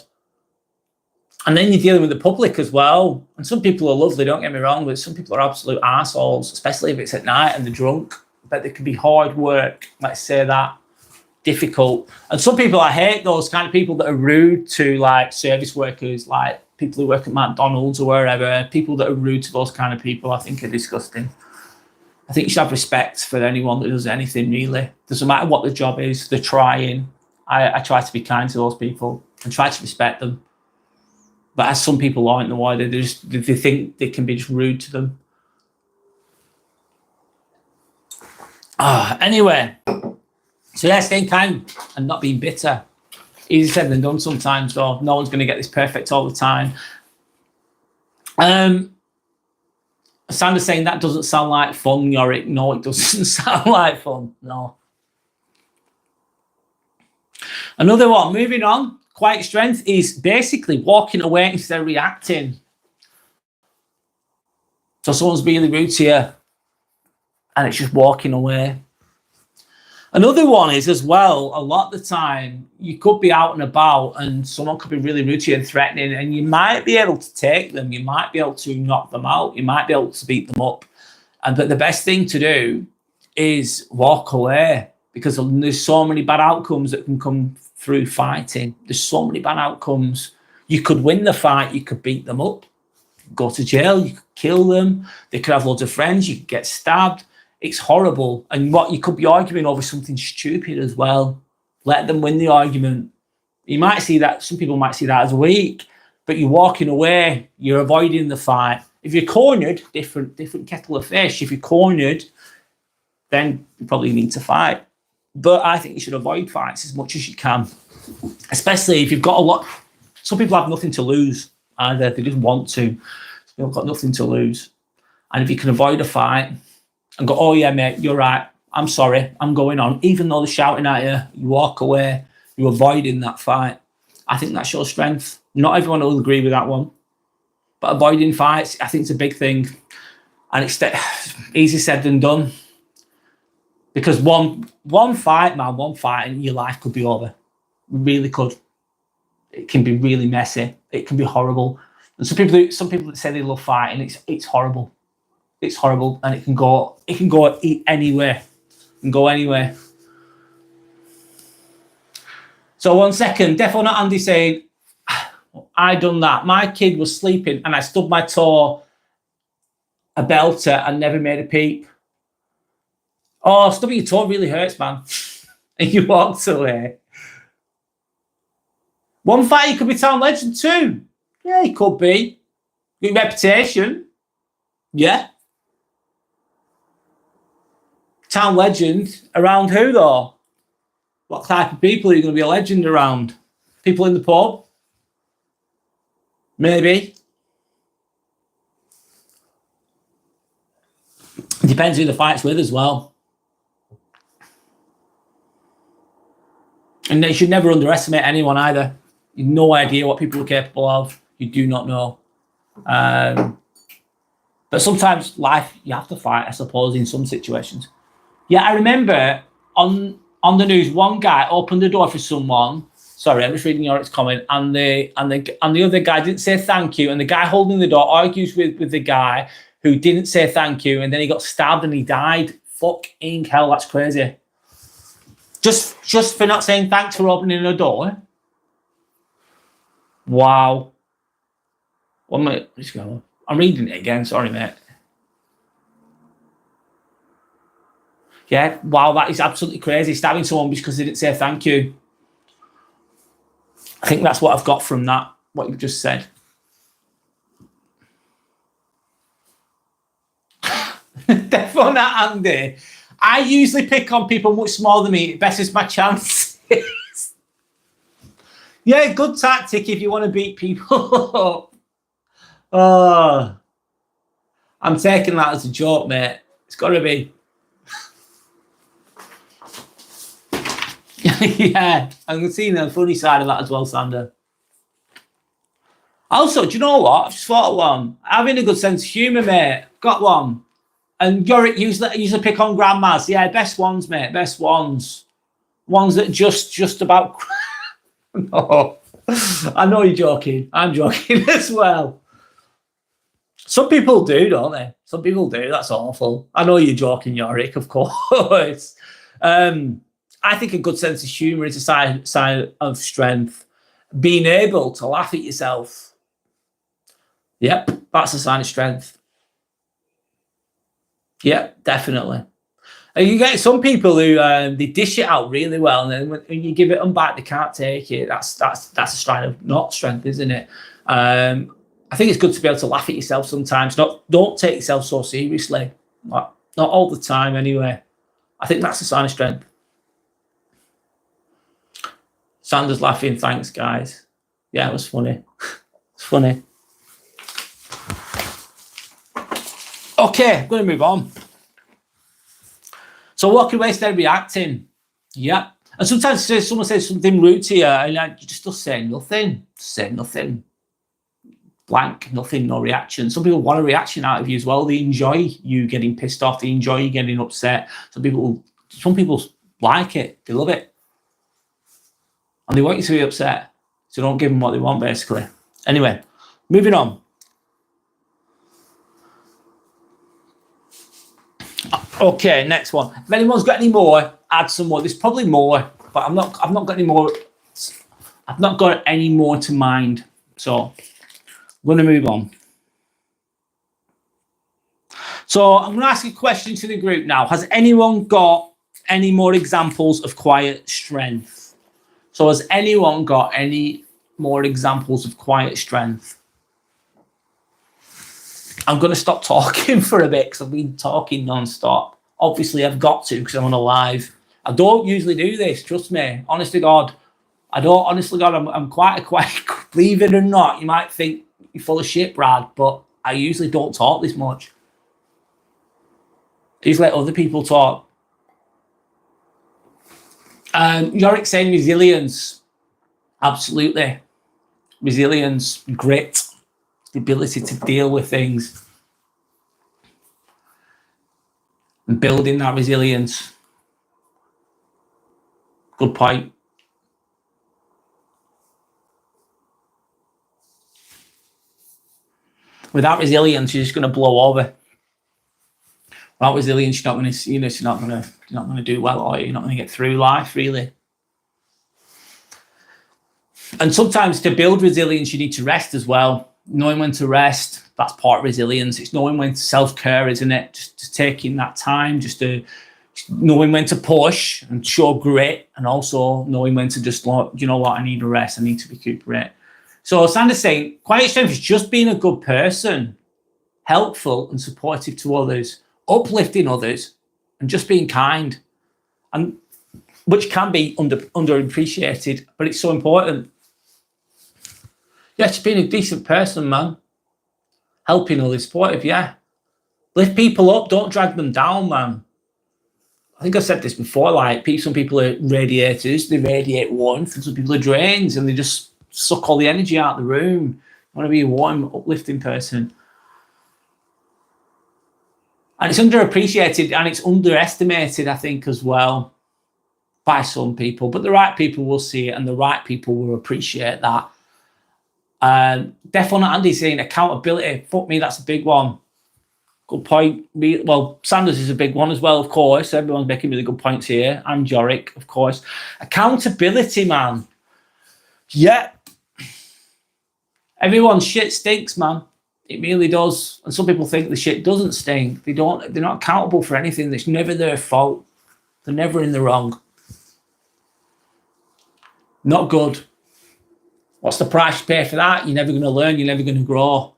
And then you're dealing with the public as well. And some people are lovely, don't get me wrong, but some people are absolute arseholes, especially if it's at night and they're drunk. But they can be hard work, let's say that. Difficult. And some people, I hate those kind of people that are rude to like service workers, like people who work at McDonald's or wherever. People that are rude to those kind of people, I think, are disgusting. I think you should have respect for anyone that does anything, really. Doesn't matter what the job is, they're trying. I try to be kind to those people and try to respect them. But as some people aren't, the why they think they can be just rude to them. Anyway, so yeah, staying kind and not being bitter. Easier said than done sometimes, though. No one's going to get this perfect all the time. Sandra's saying that doesn't sound like fun, Yorick. No, it doesn't sound like fun. No. Another one, moving on. Quiet strength is basically walking away instead of reacting. So someone's really rude to you and it's just walking away. Another one is as well, a lot of the time, you could be out and about and someone could be really rude to you and threatening, and you might be able to take them. You might be able to knock them out. You might be able to beat them up. But the best thing to do is walk away, because there's so many bad outcomes that can come through fighting. There's so many bad outcomes. You could win the fight. You could beat them up, go to jail. You could kill them. They could have loads of friends. You could get stabbed. It's horrible. And what you could be arguing over something stupid as well. Let them win the argument. You might see that, some people might see that as weak, but you're walking away, you're avoiding the fight. If you're cornered, different kettle of fish. If you're cornered, then you probably need to fight. But I think you should avoid fights as much as you can, especially if you've got a lot. Some people have nothing to lose either. They just want to. They've got nothing to lose. And if you can avoid a fight and go, oh yeah, mate, you're right, I'm sorry, I'm going on, even though they're shouting at you, you walk away, you're avoiding that fight. I think that shows strength. Not everyone will agree with that one, but avoiding fights, I think it's a big thing. And it's easier said than done. Because one fight, man, one fight and your life could be over. It really could. It can be really messy. It can be horrible. And some people that say they love fighting, it's horrible. It's horrible, and it can go anywhere. It can go anywhere. So 1 second, Defo not Andy saying, I done that. My kid was sleeping and I stubbed my toe, a belter, and never made a peep. Oh, stubbing your toe really hurts, man. And you walked away. One fight, you could be town legend too. Yeah, he could be. Good reputation. Yeah. Town legend around who though? What type of people are you going to be a legend around? People in the pub? Maybe. It depends who the fight's with as well. And you should never underestimate anyone either. You've no idea what people are capable of. You do not know. But sometimes life, you have to fight, I suppose, in some situations. Yeah, I remember on the news, one guy opened the door for someone. Sorry, I'm just reading Yorik's comment, and the other guy didn't say thank you, and the guy holding the door argues with the guy who didn't say thank you, and then he got stabbed and he died. Fucking hell, that's crazy. Just for not saying thanks for opening a door. Wow. 1 minute. Let's go. I'm reading it again. Sorry, mate. Yeah, wow, that is absolutely crazy. Stabbing someone because they didn't say thank you. I think that's what I've got from that, what you've just said. Definitely not Andy. I usually pick on people much smaller than me. It betters my chances. Yeah, good tactic if you want to beat people up. Oh, I'm taking that as a joke, mate. It's got to be. Yeah, I'm seeing the funny side of that as well, Sander. Also, do you know what? I've just thought of one. Having a good sense of humour, mate. Got one. And Yorick usually pick on grandmas. Yeah, best ones, mate. Best ones. Ones that just about... No. I know you're joking. I'm joking as well. Some people do, don't they? Some people do. That's awful. I know you're joking, Yorick, of course. I think a good sense of humour is a sign of strength. Being able to laugh at yourself. Yep, that's a sign of strength. Yep, definitely. And you get some people who they dish it out really well, and then when you give it them back, they can't take it. That's a sign of not strength, isn't it? I think it's good to be able to laugh at yourself sometimes. Don't take yourself so seriously. Not all the time, anyway. I think that's a sign of strength. Sanders laughing. Thanks, guys. Yeah, it was funny. It's funny. Okay, I'm going to move on. So walking away instead of reacting. Yeah. And sometimes someone says something rude to you and you just say nothing. Say nothing. Blank, nothing, no reaction. Some people want a reaction out of you as well. They enjoy you getting pissed off. They enjoy you getting upset. Some people like it. They love it. And they want you to be upset. So don't give them what they want, basically. Anyway, moving on. Okay, next one. If anyone's got any more, add some more. There's probably more, but I've not got any more. I've not got any more to mind. So I'm going to move on. So I'm going to ask a question to the group now. Has anyone got any more examples of quiet strength? So has anyone got any more examples of quiet strength? I'm going to stop talking for a bit because I've been talking non-stop. Obviously, I've got to because I'm on a live. I don't usually do this, trust me. Honest to God. I don't, honestly, God, I'm quite a quiet, believe it or not, you might think you're full of shit, Brad, but I usually don't talk this much. I usually let other people talk. Yorick saying resilience. Absolutely. Resilience, grit, the ability to deal with things. And building that resilience. Good point. Without resilience, you're just going to blow over. Without resilience, you're not going to, you're not going to do well, or you're not going to get through life, really. And sometimes to build resilience, you need to rest as well. Knowing when to rest, that's part of resilience. It's knowing when to self-care, isn't it? Just taking that time, just knowing when to push and show grit, and also knowing when to just, you know what, I need a rest, I need to recuperate. So Sanders saying, quiet strength is just being a good person, helpful and supportive to others, uplifting others, and just being kind, and which can be underappreciated, but it's so important. Yeah, just being a decent person, man. Helping others, supportive, yeah. Lift people up, don't drag them down, man. I think I've said this before, like, some people are radiators, they radiate warmth, and some people are drains, and they just suck all the energy out of the room. You want to be a warm, uplifting person. And it's underappreciated and it's underestimated, I think, as well, by some people. But the right people will see it, and the right people will appreciate that. Definitely Andy saying accountability. Fuck me, that's a big one. Good point. Well, Sanders is a big one as well, of course. Everyone's making really good points here. And Jorick, of course. Accountability, man. Yeah. Everyone's shit stinks, man. It really does. And some people think the shit doesn't stink. They're not accountable for anything. It's never their fault. They're never in the wrong. Not good. What's the price you pay for that? You're never going to learn. You're never going to grow.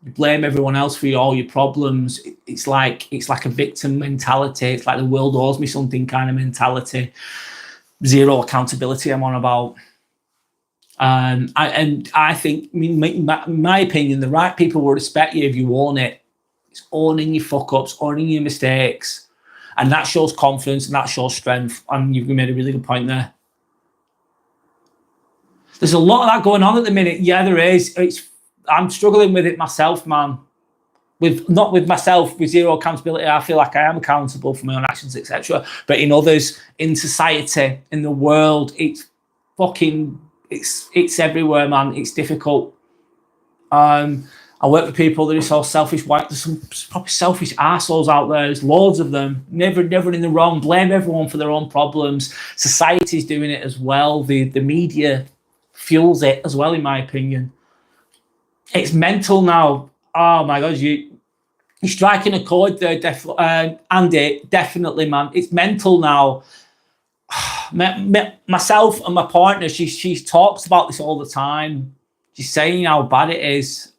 You blame everyone else for all your problems. It's like a victim mentality. It's like the world owes me something kind of mentality. Zero accountability I'm on about. I think, in my opinion, the right people will respect you if you own it. It's owning your fuck-ups, owning your mistakes. And that shows confidence and that shows strength. And you've made a really good point there. There's a lot of that going on at the minute. Yeah, there is. I'm struggling with it myself, man. Not with myself, with zero accountability. I feel like I am accountable for my own actions, etc. But in others, in society, in the world, it's everywhere, man. It's difficult. I work with people that are so selfish. There's some probably selfish assholes out there. There's loads of them. Never in the wrong. Blame everyone for their own problems. Society's doing it as well. The media fuels it as well, in my opinion. It's mental now. Oh my God, you're striking a chord there, Andy. Definitely, man. It's mental now. Myself and my partner, she talks about this all the time. She's saying how bad it is.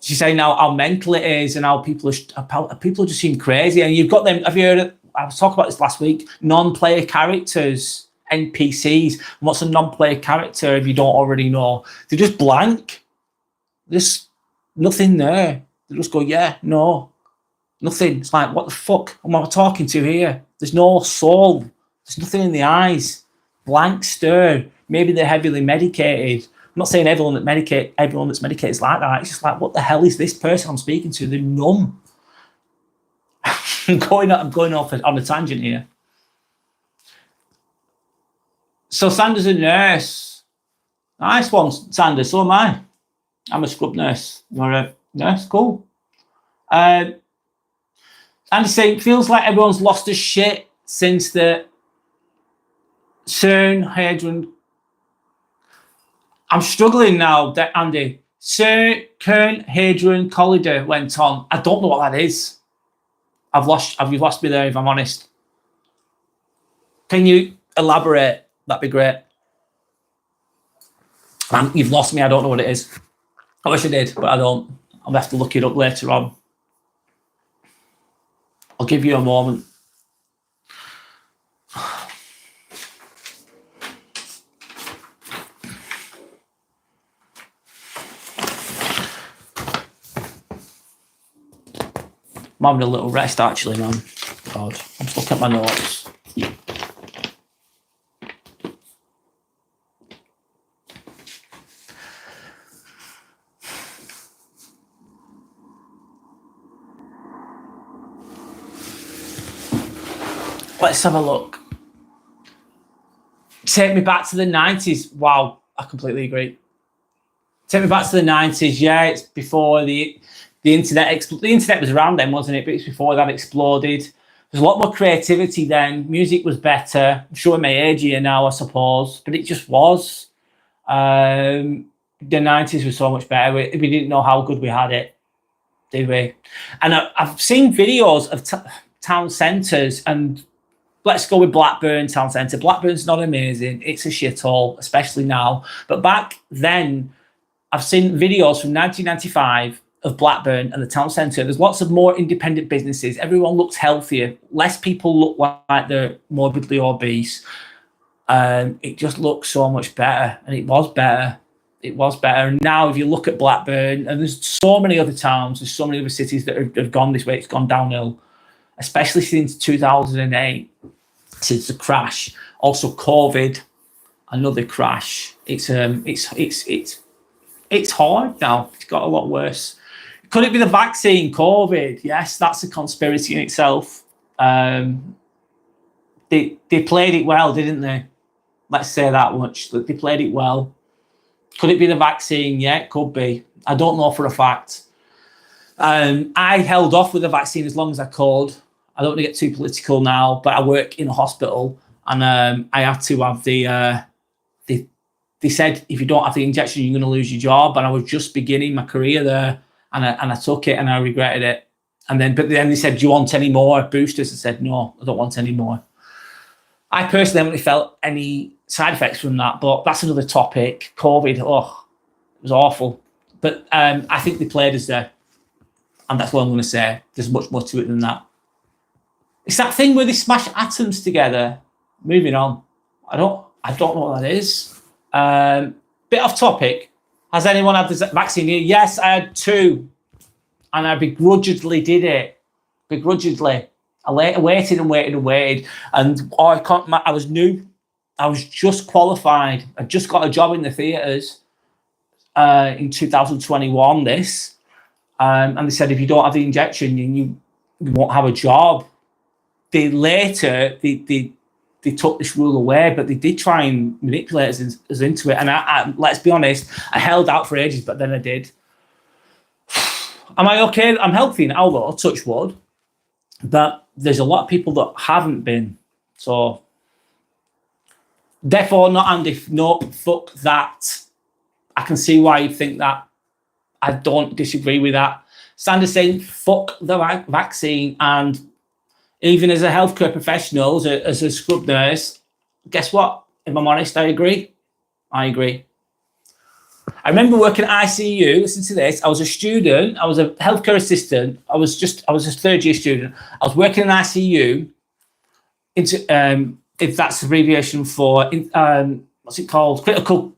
she's saying how mental it is and how people just seem crazy. And you've got them. Have you heard? I was talking about this last week. Non-player characters, NPCs. And what's a non-player character if you don't already know? They're just blank. There's nothing there. They just go, yeah, no, nothing. It's like, what the fuck am I talking to here? There's no soul. There's nothing in the eyes. Blank stare. Maybe they're heavily medicated. I'm not saying everyone that's medicated is like that. It's just like, what the hell is this person I'm speaking to? They're numb. I'm going off on a tangent here. So Sandra's a nurse. Nice one, Sandra. So am I. I'm a scrub nurse. You're a nurse. Cool. Andy saying, feels like everyone's lost their shit since the CERN Hadron. I'm struggling now, Andy. CERN Hadron Collider went on. I don't know what that is. You've lost me there, if I'm honest. Can you elaborate? That'd be great. You've lost me. I don't know what it is. I wish I did, but I don't. I'll have to look it up later on. I'll give you a moment. I'm having a little rest, actually, man. God, I'm just looking at my notes. Let's have a look. Take me back to the 90s. Wow, I completely agree. Take me back to the 90s. Yeah, it's before the internet. The internet was around then, wasn't it? But it's before that exploded. There's a lot more creativity then. Music was better. I'm showing my age here now, I suppose, but it just was. The 90s was so much better. We didn't know how good we had it, did we? And I've seen videos of town centres, and let's go with Blackburn Town Centre. Blackburn's not amazing. It's a shithole, especially now. But back then, I've seen videos from 1995 of Blackburn and the town centre. There's lots of more independent businesses. Everyone looks healthier. Less people look like they're morbidly obese. It just looks so much better. And it was better. It was better. And now if you look at Blackburn, and there's so many other towns, there's so many other cities that have gone this way. It's gone downhill, especially since 2008, since the crash. Also COVID, another crash. It's hard now. It's got a lot worse. Could it be the vaccine, COVID? Yes, that's a conspiracy in itself. They played it well, didn't they? Let's say that much. They played it well. Could it be the vaccine? Yeah, it could be. I don't know for a fact. I held off with the vaccine as long as I could. I don't want to get too political now, but I work in a hospital, and I had to have they said if you don't have the injection, you're going to lose your job. And I was just beginning my career there, and I took it, and I regretted it. But then they said, "Do you want any more boosters?" I said, "No, I don't want any more." I personally haven't really felt any side effects from that, but that's another topic. COVID, it was awful. But I think they played us there, and that's what I'm going to say. There's much more to it than that. It's that thing where they smash atoms together. Moving on. I don't know what that is. Bit off topic. Has anyone had the vaccine here? Yes, I had 2, and I begrudgingly did it. Begrudgingly, I waited, and I was new. I was just qualified. I just got a job in the theatres in 2021. And they said if you don't have the injection, you won't have a job. They took this rule away, but they did try and manipulate us into it. And I let's be honest, I held out for ages, but then I did. Am I okay? I'm healthy now, though, touch wood. But there's a lot of people that haven't been. So, therefore, not Andy. No, fuck that. I can see why you think that. I don't disagree with that. Sanders saying, fuck the vaccine. And even as a healthcare professional, as a scrub nurse, guess what? If I'm honest, I agree. I remember working at ICU. Listen to this. I was a student. I was a healthcare assistant. I was a third year student. I was working in ICU. If that's abbreviation for what's it called?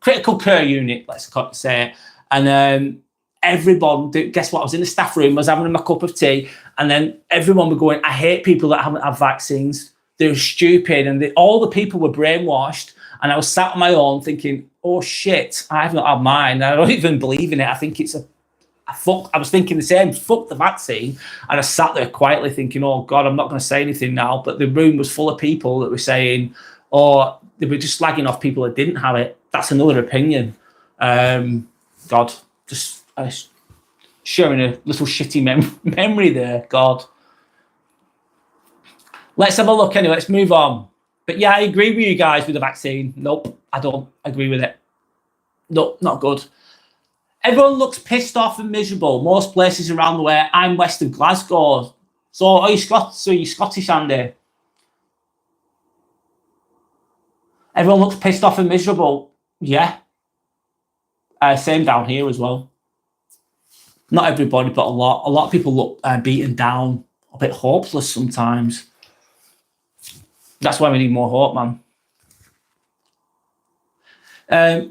Critical care unit. Let's say it. And everyone, guess what? I was in the staff room. I was having my cup of tea, and then everyone were going, "I hate people that haven't had vaccines. They're stupid," and all the people were brainwashed. And I was sat on my own thinking, "Oh shit, I have not had mine. I don't even believe in it. I think it's I was thinking the same. Fuck the vaccine." And I sat there quietly thinking, "Oh God, I'm not going to say anything now." But the room was full of people that were saying, or they were just slagging off people that didn't have it. That's another opinion. God, just sharing a little shitty memory there. God. Let's have a look anyway. Let's move on. But yeah, I agree with you guys with the vaccine. Nope, I don't agree with it. Nope, not good. Everyone looks pissed off and miserable. Most places around the way. I'm west of Glasgow. So are you Scottish, Andy? Everyone looks pissed off and miserable. Yeah. Same down here as well. Not everybody, but a lot. A lot of people look beaten down, a bit hopeless sometimes. That's why we need more hope, man.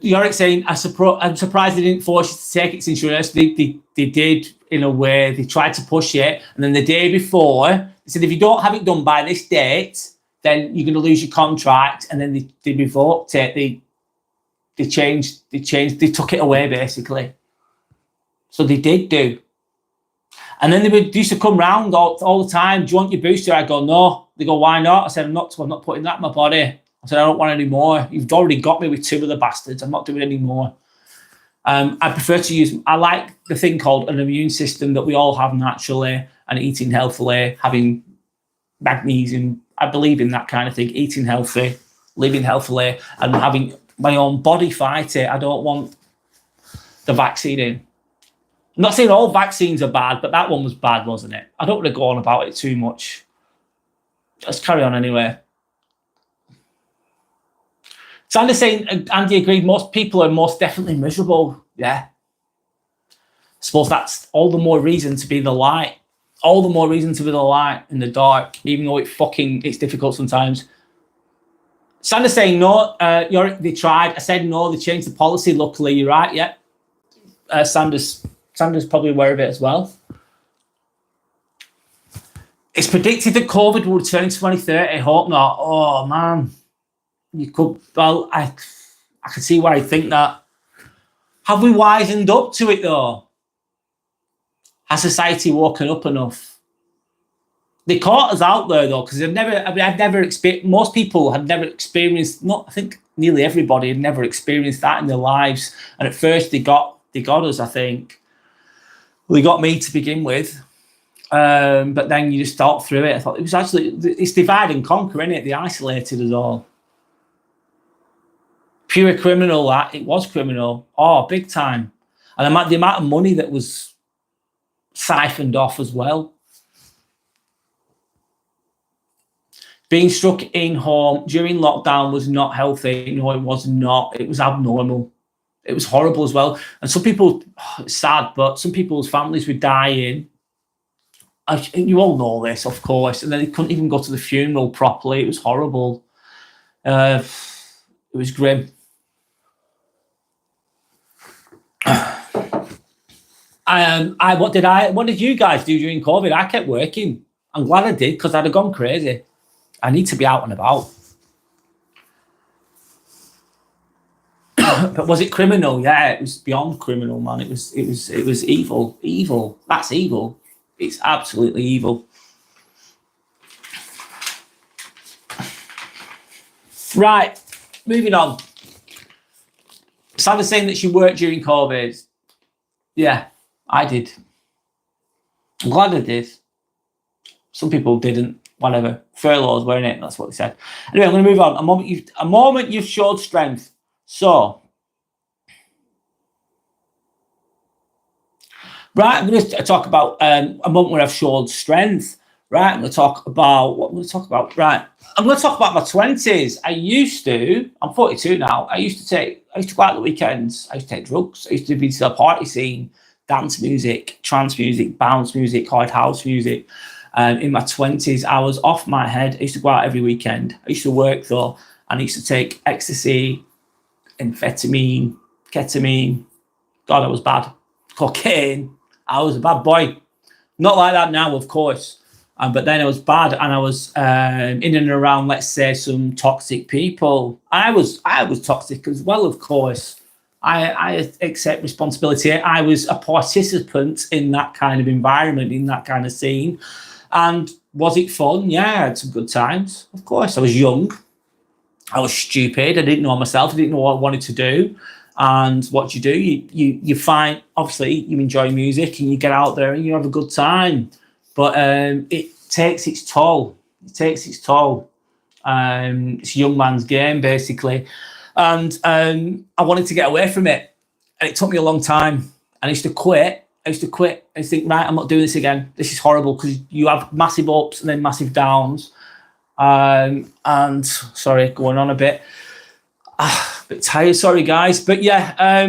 Yorick saying, I'm surprised they didn't force you to take it since university. They did, in a way. They tried to push it. And then the day before, they said, if you don't have it done by this date, then you're going to lose your contract. And then they revoked it. They took it away, basically. So they did do. And then they used to come round all the time. Do you want your booster? I go, no. They go, why not? I said, I'm not putting that in my body. I said, I don't want any more. You've already got me with 2 of the bastards. I'm not doing any more. I prefer to use, I like the thing called an immune system that we all have naturally, and eating healthily, having magnesium. I believe in that kind of thing, eating healthy, living healthily, and having my own body fight it. I don't want the vaccine in. I'm not saying all vaccines are bad, but that one was bad, wasn't it? I don't want to go on about it too much. Let's carry on anyway. Sandy's saying, Andy agreed, most people are most definitely miserable. Yeah. I suppose that's all the more reason to be the light. All the more reason to be the light in the dark, even though it's difficult sometimes. Sandy's saying, no, they tried. I said no, they changed the policy. Luckily, you're right, yeah. Sanders probably aware of it as well. It's predicted that COVID will return in 2030. I hope not. Oh, man. You could, well, I can see why I think that. Have we wisened up to it, though? Has society woken up enough? They caught us out there, though, because most people had never experienced, I think nearly everybody had never experienced that in their lives. And at first they got us, I think. Well, they got me to begin with. But then you just thought through it. I thought it's divide and conquer, isn't it? They isolated us all. Pure criminal, that. It was criminal. Oh, big time. And the amount of money that was siphoned off as well. Being struck in home during lockdown was not healthy. No, it was not. It was abnormal. It was horrible as well. And some people, it's sad, but some people's families were dying. You all know this, of course. And then they couldn't even go to the funeral properly. It was horrible. It was grim. What did you guys do during COVID? I kept working. I'm glad I did, because I'd have gone crazy. I need to be out and about. But was it criminal? Yeah, it was beyond criminal, man. It was evil. Evil. That's evil. It's absolutely evil. Right, moving on. Sandra's saying that she worked during COVID. Yeah, I did. I'm glad I did. Some people didn't. Whatever. Furloughs, weren't it? That's what they said. Anyway, I'm going to move on. A moment you've showed strength. So, right, I'm going to talk about a moment where I've showed strength. Right, I'm going to talk about what I'm going to talk about. Right, I'm going to talk about my 20s. I'm 42 now. I used to go out the weekends. I used to take drugs. I used to be to the party scene, dance music, trance music, bounce music, hard house music. In my 20s, I was off my head. I used to go out every weekend. I used to work though, and I used to take ecstasy, amphetamine, ketamine. God, I was bad. Cocaine. I was a bad boy. Not like that now, of course. But then I was bad, and I was in and around, let's say, some toxic people. I was toxic as well, of course. I accept responsibility. I was a participant in that kind of environment, in that kind of scene. And was it fun? Yeah, I had some good times. Of course, I was young. I was stupid. I didn't know myself. I didn't know what I wanted to do. And what do? You find, obviously, you enjoy music and you get out there and you have a good time. But it takes its toll. It takes its toll. It's a young man's game, basically. And I wanted to get away from it. And it took me a long time. And I used to quit. I used to think, right, I'm not doing this again. This is horrible, because you have massive ups and then massive downs. And sorry, going on a bit. A bit tired, sorry guys. But yeah,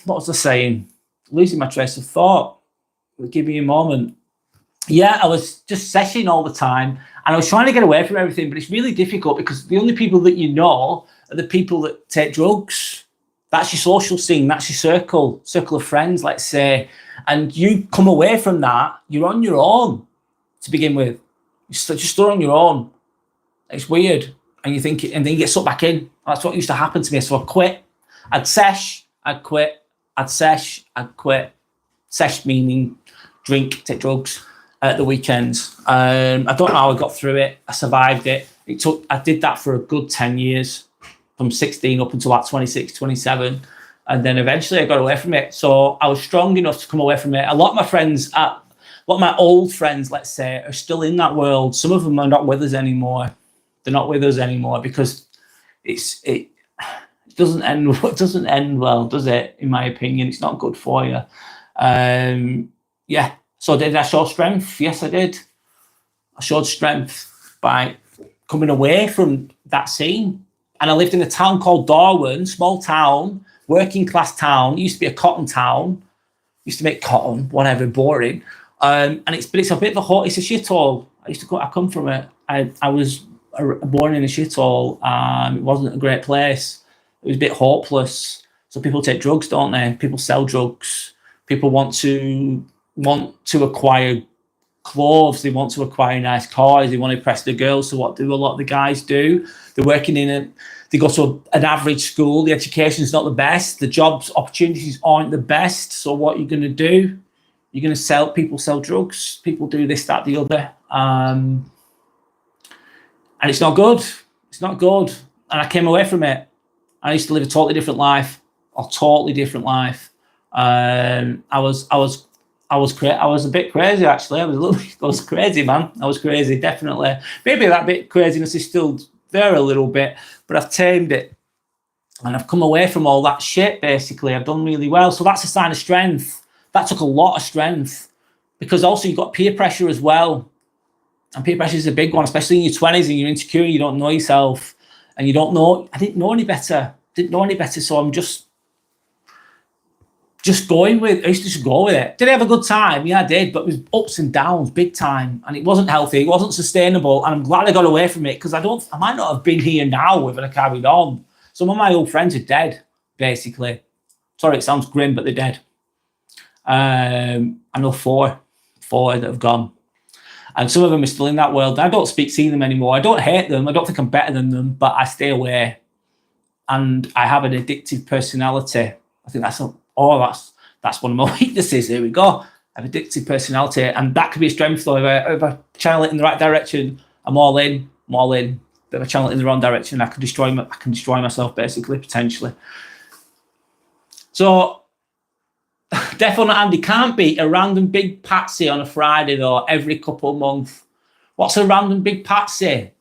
what was I saying? Losing my trace of thought. Give me a moment. Yeah, I was just seshing all the time, and I was trying to get away from everything, but it's really difficult because the only people that you know are the people that take drugs. That's your social scene, that's your circle of friends, let's say. And you come away from that, you're on your own to begin with. You're just on your own. It's weird. And you think, and then you get sucked back in. That's what used to happen to me. So I quit. I'd sesh, I'd quit. I'd sesh, I'd quit. Sesh meaning drink, take drugs at the weekends. I don't know how I got through it. I survived it. I did that for a good 10 years, from 16 up until about 26, 27. And then eventually I got away from it. So I was strong enough to come away from it. A lot of my friends, a lot of my old friends, let's say, are still in that world. Some of them are not with us anymore. They're not with us anymore because it doesn't end well, does it? In my opinion, it's not good for you. Yeah. So did I show strength? Yes, I did. I showed strength by coming away from that scene. And I lived in a town called Darwin, small town, working class town. It used to be a cotton town. Used to make cotton, whatever, boring. And it's a bit of it's a shithole. I come from it. I was born in a shithole. It wasn't a great place. It was a bit hopeless. So people take drugs, don't they? People sell drugs. People want to acquire clothes. They want to acquire nice cars. They want to impress the girls. So what do a lot of the guys do? They're working they go to an average school. The education's not the best. The jobs opportunities aren't the best. So what you're going to do? You're going to people sell drugs. People do this, that, the other. And it's not good. It's not good. And I came away from it. I used to live a totally different life. I was a bit crazy, actually. I was crazy, man. I was crazy, definitely. Maybe that bit craziness is still there a little bit, but I've tamed it. And I've come away from all that shit, basically. I've done really well. So that's a sign of strength. That took a lot of strength, because also you've got peer pressure as well. And peer pressure is a big one, especially in your 20s and you're insecure, you don't know yourself, and you don't know. I didn't know any better. So I'm just going with, I used to just go with it. Did I have a good time? Yeah, I did, but it was ups and downs, big time. And it wasn't healthy, it wasn't sustainable. And I'm glad I got away from it, because I might not have been here now if I carried on. Some of my old friends are dead, basically. Sorry, it sounds grim, but they're dead. I know four that have gone. And some of them are still in that world. I don't see them anymore. I don't hate them. I don't think I'm better than them, but I stay away. And I have an addictive personality. I think that's one of my weaknesses. Here we go. I have addictive personality, and that could be a strength though. If I channel it in the right direction, I'm all in. But if I channel it in the wrong direction, I can destroy myself, basically, potentially. So Defo and Andy can't beat a random big patsy on a Friday though, every couple of months. What's a random big patsy?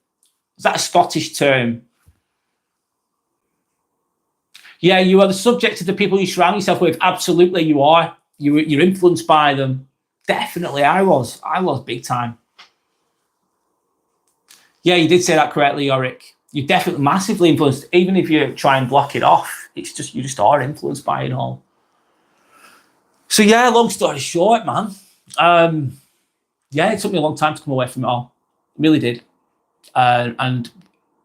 Is that a Scottish term? Yeah, you are the subject of the people you surround yourself with. Absolutely, you are. You're influenced by them. Definitely, I was big time. Yeah, you did say that correctly, Yorick. You're definitely massively influenced. Even if you try and block it off, it's just you just are influenced by it all. So yeah, long story short, man. Yeah, it took me a long time to come away from it all. It really did. And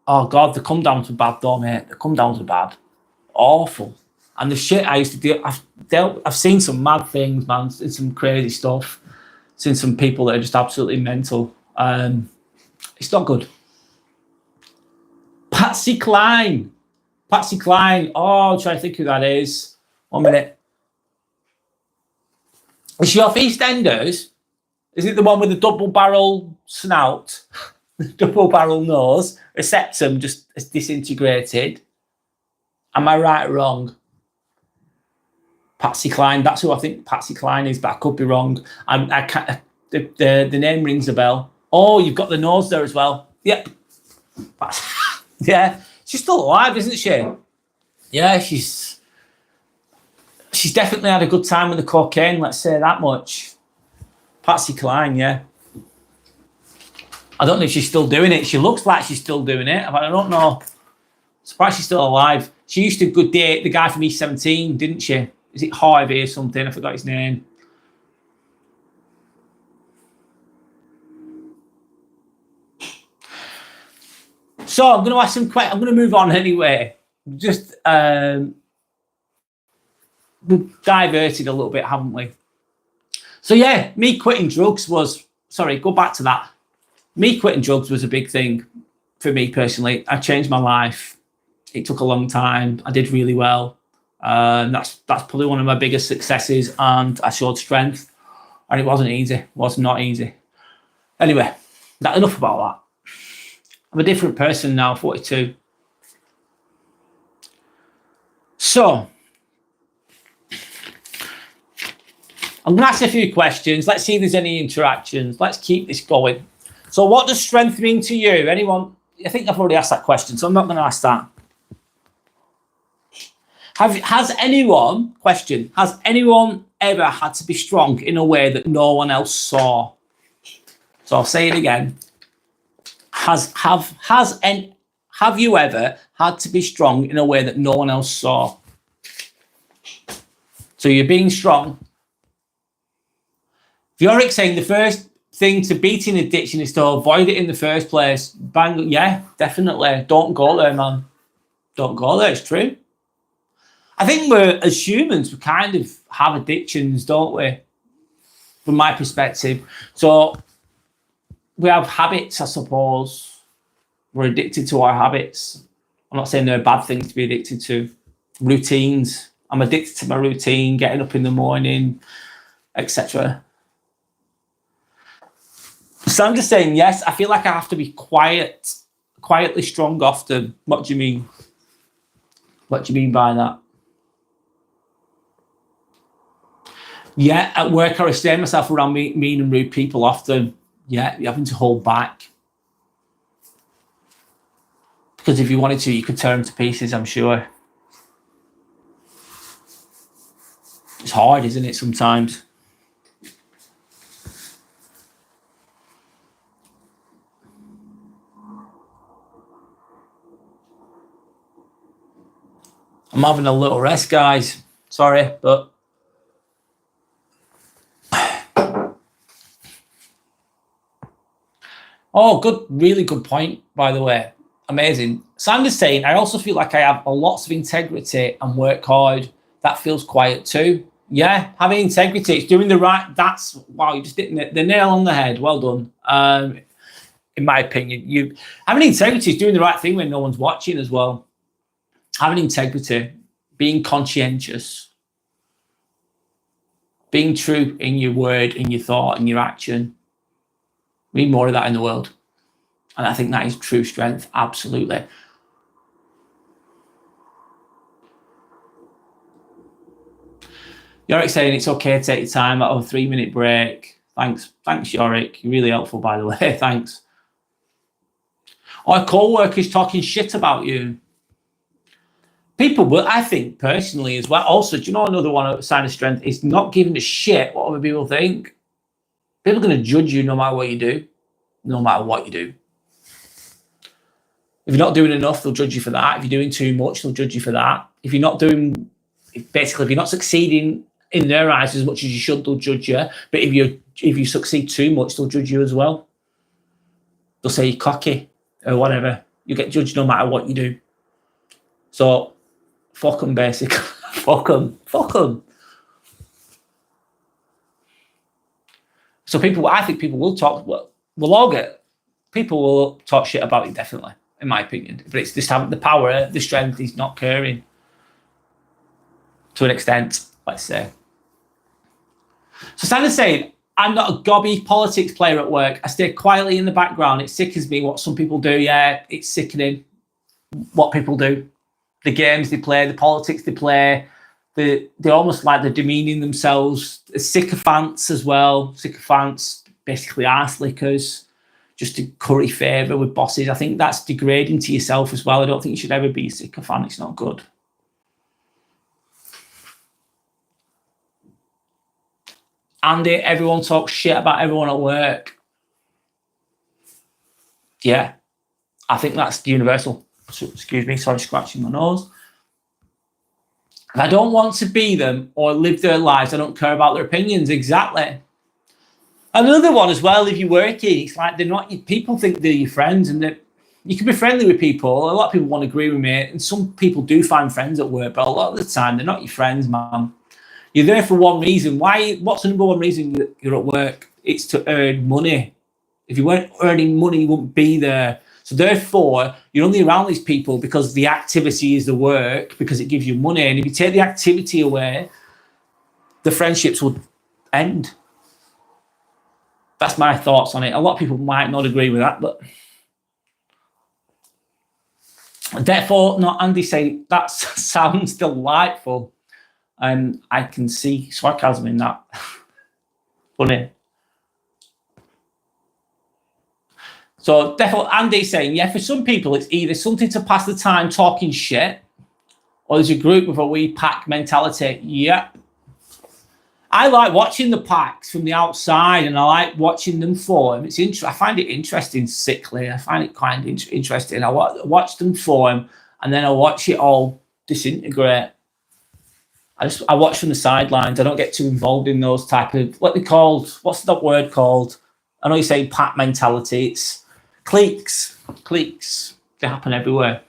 oh god, the come downs were bad though, mate. The come downs were bad, awful. And the shit I used to do, I've seen some mad things, man. Seen some crazy stuff. Seen some people that are just absolutely mental. It's not good. Patsy Cline. Patsy Cline. Oh, I'm trying to think who that is. 1 minute. Is she off EastEnders? Is it the one with the double barrel snout? The double barrel nose? Her septum just is disintegrated. Am I right or wrong? Patsy Cline. That's who I think Patsy Cline is, but I could be wrong. I can't. The name rings a bell. Oh, you've got the nose there as well. Yep. Yeah, she's still alive, isn't she? Yeah, she's definitely had a good time with the cocaine, let's say that much. Patsy Cline, yeah. I don't know if she's still doing it. She looks like she's still doing it, but I don't know. Surprised she's still alive. She used to good date the guy from East 17, didn't she? Is it Harvey or something? I forgot his name. So I'm going to ask some questions. I'm going to move on anyway. Just we've diverted a little bit, haven't we? So yeah, me quitting drugs was, sorry, go back to that. Me quitting drugs was a big thing for me personally. I changed my life. It took a long time. I did really well. That's probably one of my biggest successes, and I showed strength. And it wasn't easy. It was not easy. Anyway, enough about that. I'm a different person now, 42. So, I'm going to ask a few questions. Let's see if there's any interactions. Let's keep this going. So what does strength mean to you? Anyone? I think I've already asked that question, so I'm not going to ask that. Has anyone ever had to be strong in a way that no one else saw? So I'll say it again. Have you ever had to be strong in a way that no one else saw? So you're being strong. Yorick saying the first thing to beating addiction is to avoid it in the first place. Bang, yeah, definitely. Don't go there, man. Don't go there, it's true. I think as humans, we kind of have addictions, don't we? From my perspective. So we have habits, I suppose. We're addicted to our habits. I'm not saying they're bad things to be addicted to. Routines. I'm addicted to my routine, getting up in the morning, etc. So I'm just saying, yes, I feel like I have to be quietly strong often. What do you mean? What do you mean by that? Yeah, at work I restrain myself around mean and rude people often. Yeah, you're having to hold back. Because if you wanted to, you could tear them to pieces, I'm sure. It's hard, isn't it, sometimes? I'm having a little rest, guys. Sorry, but... Oh, good, really good point, by the way. Amazing. Sandra's saying, I also feel like I have lots of integrity and work hard. That feels quiet too. Yeah, having integrity, it's doing the right, wow, you just hit the nail on the head. Well done. In my opinion, having integrity is doing the right thing when no one's watching as well. Having integrity, being conscientious, being true in your word, in your thought, in your action. We need more of that in the world. And I think that is true strength, absolutely. Yorick saying it's okay to take your time out of a 3-minute break. Thanks, Yorick. You're really helpful, by the way. Thanks. Our co-workers talking shit about you. People will, I think, personally as well. Also, do you know another one sign of strength is not giving a shit what other people think. People are going to judge you no matter what you do. No matter what you do. If you're not doing enough, they'll judge you for that. If you're doing too much, they'll judge you for that. If you're not doing, basically, if you're not succeeding in their eyes as much as you should, they'll judge you. But if you succeed too much, they'll judge you as well. They'll say you're cocky or whatever. You get judged no matter what you do. So, fuck them, basically. Fuck them. So I think people will talk, people will talk shit about it, definitely, in my opinion. But it's just having the power, the strength is not caring. To an extent, let's say. So Sandra's saying, I'm not a gobby politics player at work. I stay quietly in the background. It sickens me what some people do. Yeah, it's sickening what people do. The games they play, the politics they play, they're almost like they're demeaning themselves. Sycophants as well. Sycophants, basically arse lickers, just to curry favour with bosses. I think that's degrading to yourself as well. I don't think you should ever be a sycophant. It's not good. Andy, everyone talks shit about everyone at work. Yeah, I think that's universal. So, excuse me, sorry, scratching my nose. If I don't want to be them or live their lives, I don't care about their opinions. Exactly. Another one as well, if you're working, it's like they're not, people think they're your friends, and that you can be friendly with people. A lot of people won't agree with me, and some people do find friends at work, but a lot of the time they're not your friends, man. You're there for one reason. What's the number one reason you're at work? It's to earn money. If you weren't earning money, you wouldn't be there. So therefore, you're only around these people because the activity is the work, because it gives you money. And if you take the activity away, the friendships will end. That's my thoughts on it. A lot of people might not agree with that, but therefore, not Andy saying that sounds delightful. And I can see sarcasm in that. Funny. So definitely Andy saying, yeah, for some people it's either something to pass the time talking shit, or there's a group with a wee pack mentality. Yep. I like watching the packs from the outside, and I like watching them form. I find it interesting, sickly. I find it quite interesting. I watch them form, and then I watch it all disintegrate. I watch from the sidelines. I don't get too involved in those type of, what they called, what's that word called? I know you say pack mentality. It's cliques. Cliques. They happen everywhere.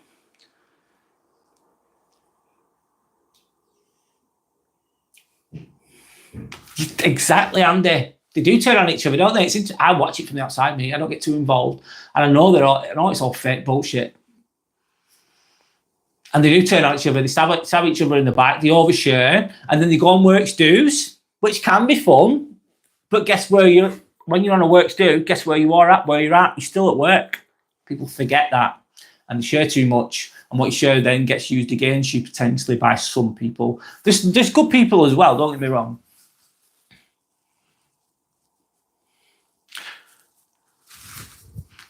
Exactly, Andy. They do turn on each other, don't they? I watch it from the outside, me. I don't get too involved. And I know it's all fake bullshit. And they do turn on each other. They stab each other in the back. They overshare, and then they go on works dues, which can be fun. But guess where when you're on a works do? Guess where you are at? Where you're at? You're still at work. People forget that, and they share too much. And what you share then gets used against you potentially by some people. There's good people as well. Don't get me wrong.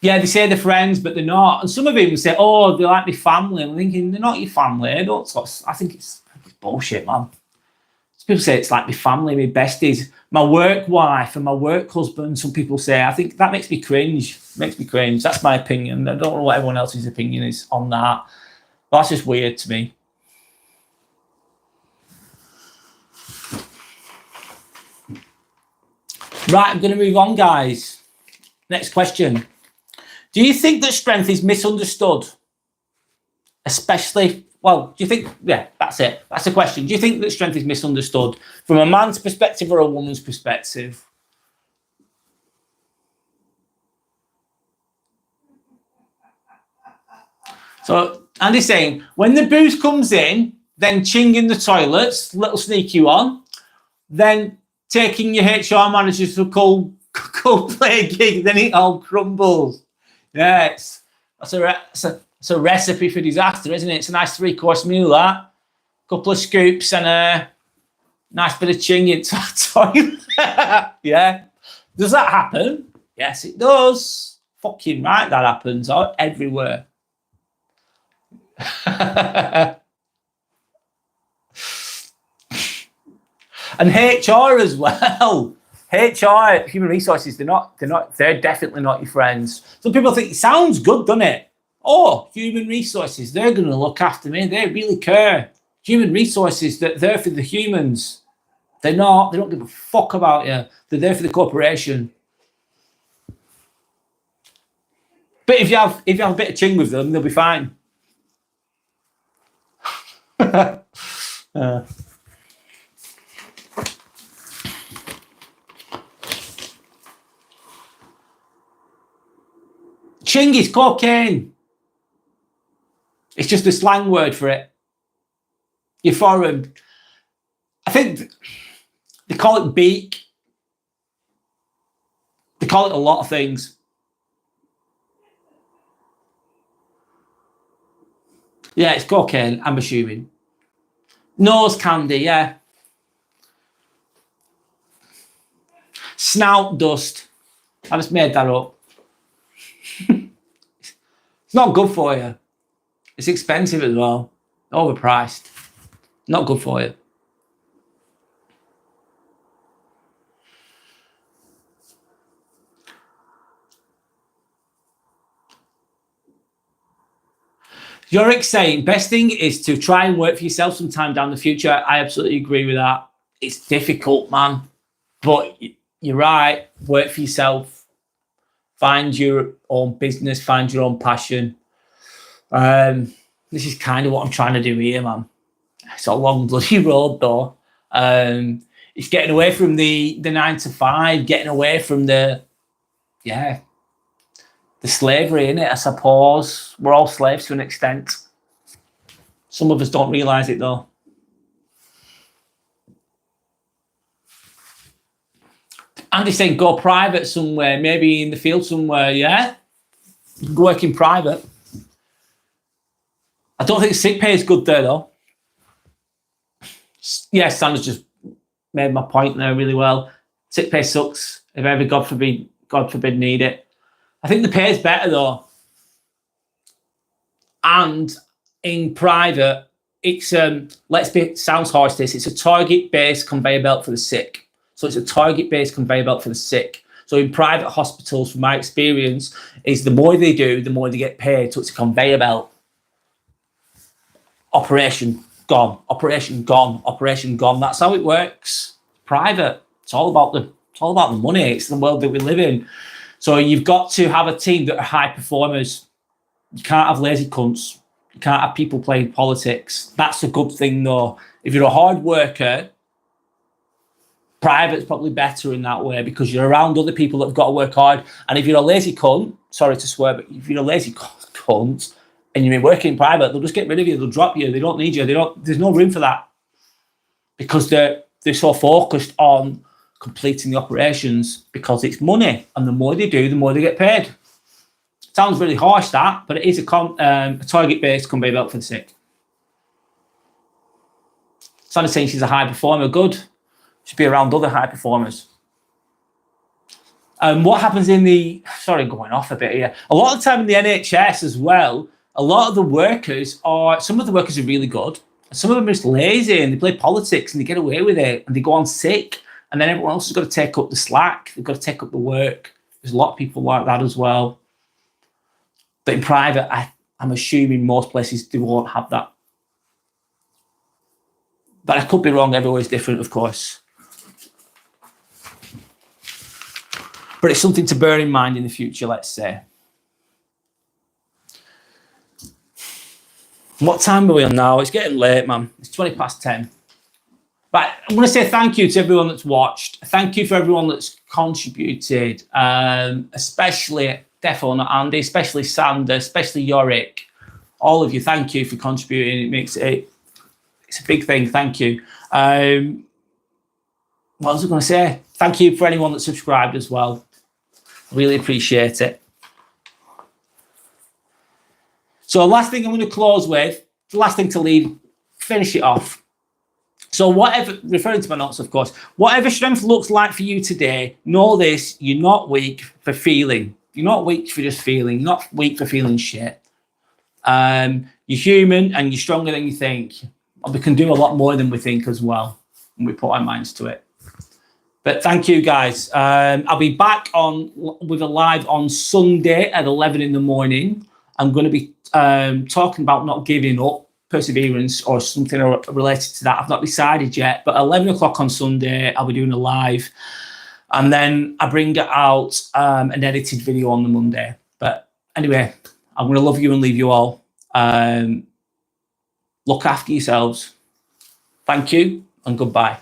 Yeah, they say they're friends, but they're not. And some of them say, oh, they're like my family. I'm thinking, they're not your family. I think it's bullshit, man. Some people say it's like my family, my besties, my work wife and my work husband. Some people say, I think that makes me cringe. That's my opinion. I don't know what everyone else's opinion is on that. But that's just weird to me. Right, I'm going to move on, guys. Next question. Do you think that strength is misunderstood? Especially, do you think, yeah, that's it. That's the question. Do you think that strength is misunderstood from a man's perspective or a woman's perspective? So Andy's saying, when the booze comes in, then ching in the toilets, little sneaky one, then taking your HR manager to a cold play gig, then it all crumbles. Yeah, that's a recipe for disaster, isn't it? It's a nice 3-course meal, that. Couple of scoops and a nice bit of ching into a toilet. Yeah. Does that happen? Yes, it does. Fucking right, that happens everywhere. And HR as well. HR, human resources, they're definitely not your friends. Some people think it sounds good, doesn't it? Oh, human resources, they're going to look after me. They really care. Human resources, they're there for the humans. They're not. They don't give a fuck about you. They're there for the corporation. But if you have a bit of ching with them, they'll be fine. Ching is cocaine. It's just a slang word for it. You're foreign. I think they call it beak. They call it a lot of things. Yeah, it's cocaine, I'm assuming. Nose candy, yeah. Snout dust. I just made that up. It's not good for you. It's expensive as well. Overpriced. Not good for you. Yorick saying, best thing is to try and work for yourself sometime down the future. I absolutely agree with that. It's difficult, man. But you're right. Work for yourself. Find your own business. Find your own passion. This is kind of what I'm trying to do here, man. It's a long bloody road, though. It's getting away from the 9 to 5, getting away from the slavery, innit, I suppose. We're all slaves to an extent. Some of us don't realise it, though. Andy's saying go private somewhere, maybe in the field somewhere, yeah? Go work in private. I don't think sick pay is good there, though. Yeah, Sanders just made my point there really well. Sick pay sucks. If ever, God forbid, need it. I think the pay is better, though. And in private, it's, sounds harsh this, it's a target-based conveyor belt for the sick. So it's a target-based conveyor belt for the sick. So in private hospitals, from my experience, is the more they do, the more they get paid. So it's a conveyor belt. Operation gone, operation gone, operation gone. That's how it works. Private. It's all about the money. It's the world that we live in. So you've got to have a team that are high performers. You can't have lazy cunts. You can't have people playing politics. That's a good thing, though. If you're a hard worker, private's probably better in that way because you're around other people that have got to work hard. And if you're a lazy cunt, sorry to swear, but if you're a lazy cunt and you're working in private, they'll just get rid of you. They'll drop you. They don't need you. There's no room for that because they're so focused on completing the operations because it's money. And the more they do, the more they get paid. Sounds really harsh, that, but it is a target-based conveyor belt for the sick. Sandy's saying she's a high performer. Good. Should be around other high performers. What happens in the... Sorry, going off a bit here. A lot of the time in the NHS as well, a lot of the workers are... Some of the workers are really good. And some of them are just lazy and they play politics and they get away with it and they go on sick. And then everyone else has got to take up the slack. They've got to take up the work. There's a lot of people like that as well. But in private, I'm assuming most places they won't have that. But I could be wrong. Everywhere's different, of course. But it's something to bear in mind in the future, let's say. What time are we on now? It's getting late, man. It's 20 past 10. But I'm going to say thank you to everyone that's watched. Thank you for everyone that's contributed, especially Defo, not Andy, especially Sander, especially Yorick. All of you, thank you for contributing. It makes it's a big thing. Thank you. What was I going to say? Thank you for anyone that subscribed as well. Really appreciate it. So last thing I'm going to close with, the last thing to leave, finish it off. So whatever, referring to my notes, of course, whatever strength looks like for you today, know this, you're not weak for feeling. You're not weak for just feeling. You're not weak for feeling shit. You're human and you're stronger than you think. And we can do a lot more than we think as well when we put our minds to it. But thank you, guys. I'll be back with a live on Sunday at 11 in the morning. I'm going to be talking about not giving up, perseverance, or something related to that. I've not decided yet, but 11 o'clock on Sunday, I'll be doing a live. And then I bring out an edited video on the Monday. But anyway, I'm going to love you and leave you all. Look after yourselves. Thank you and goodbye.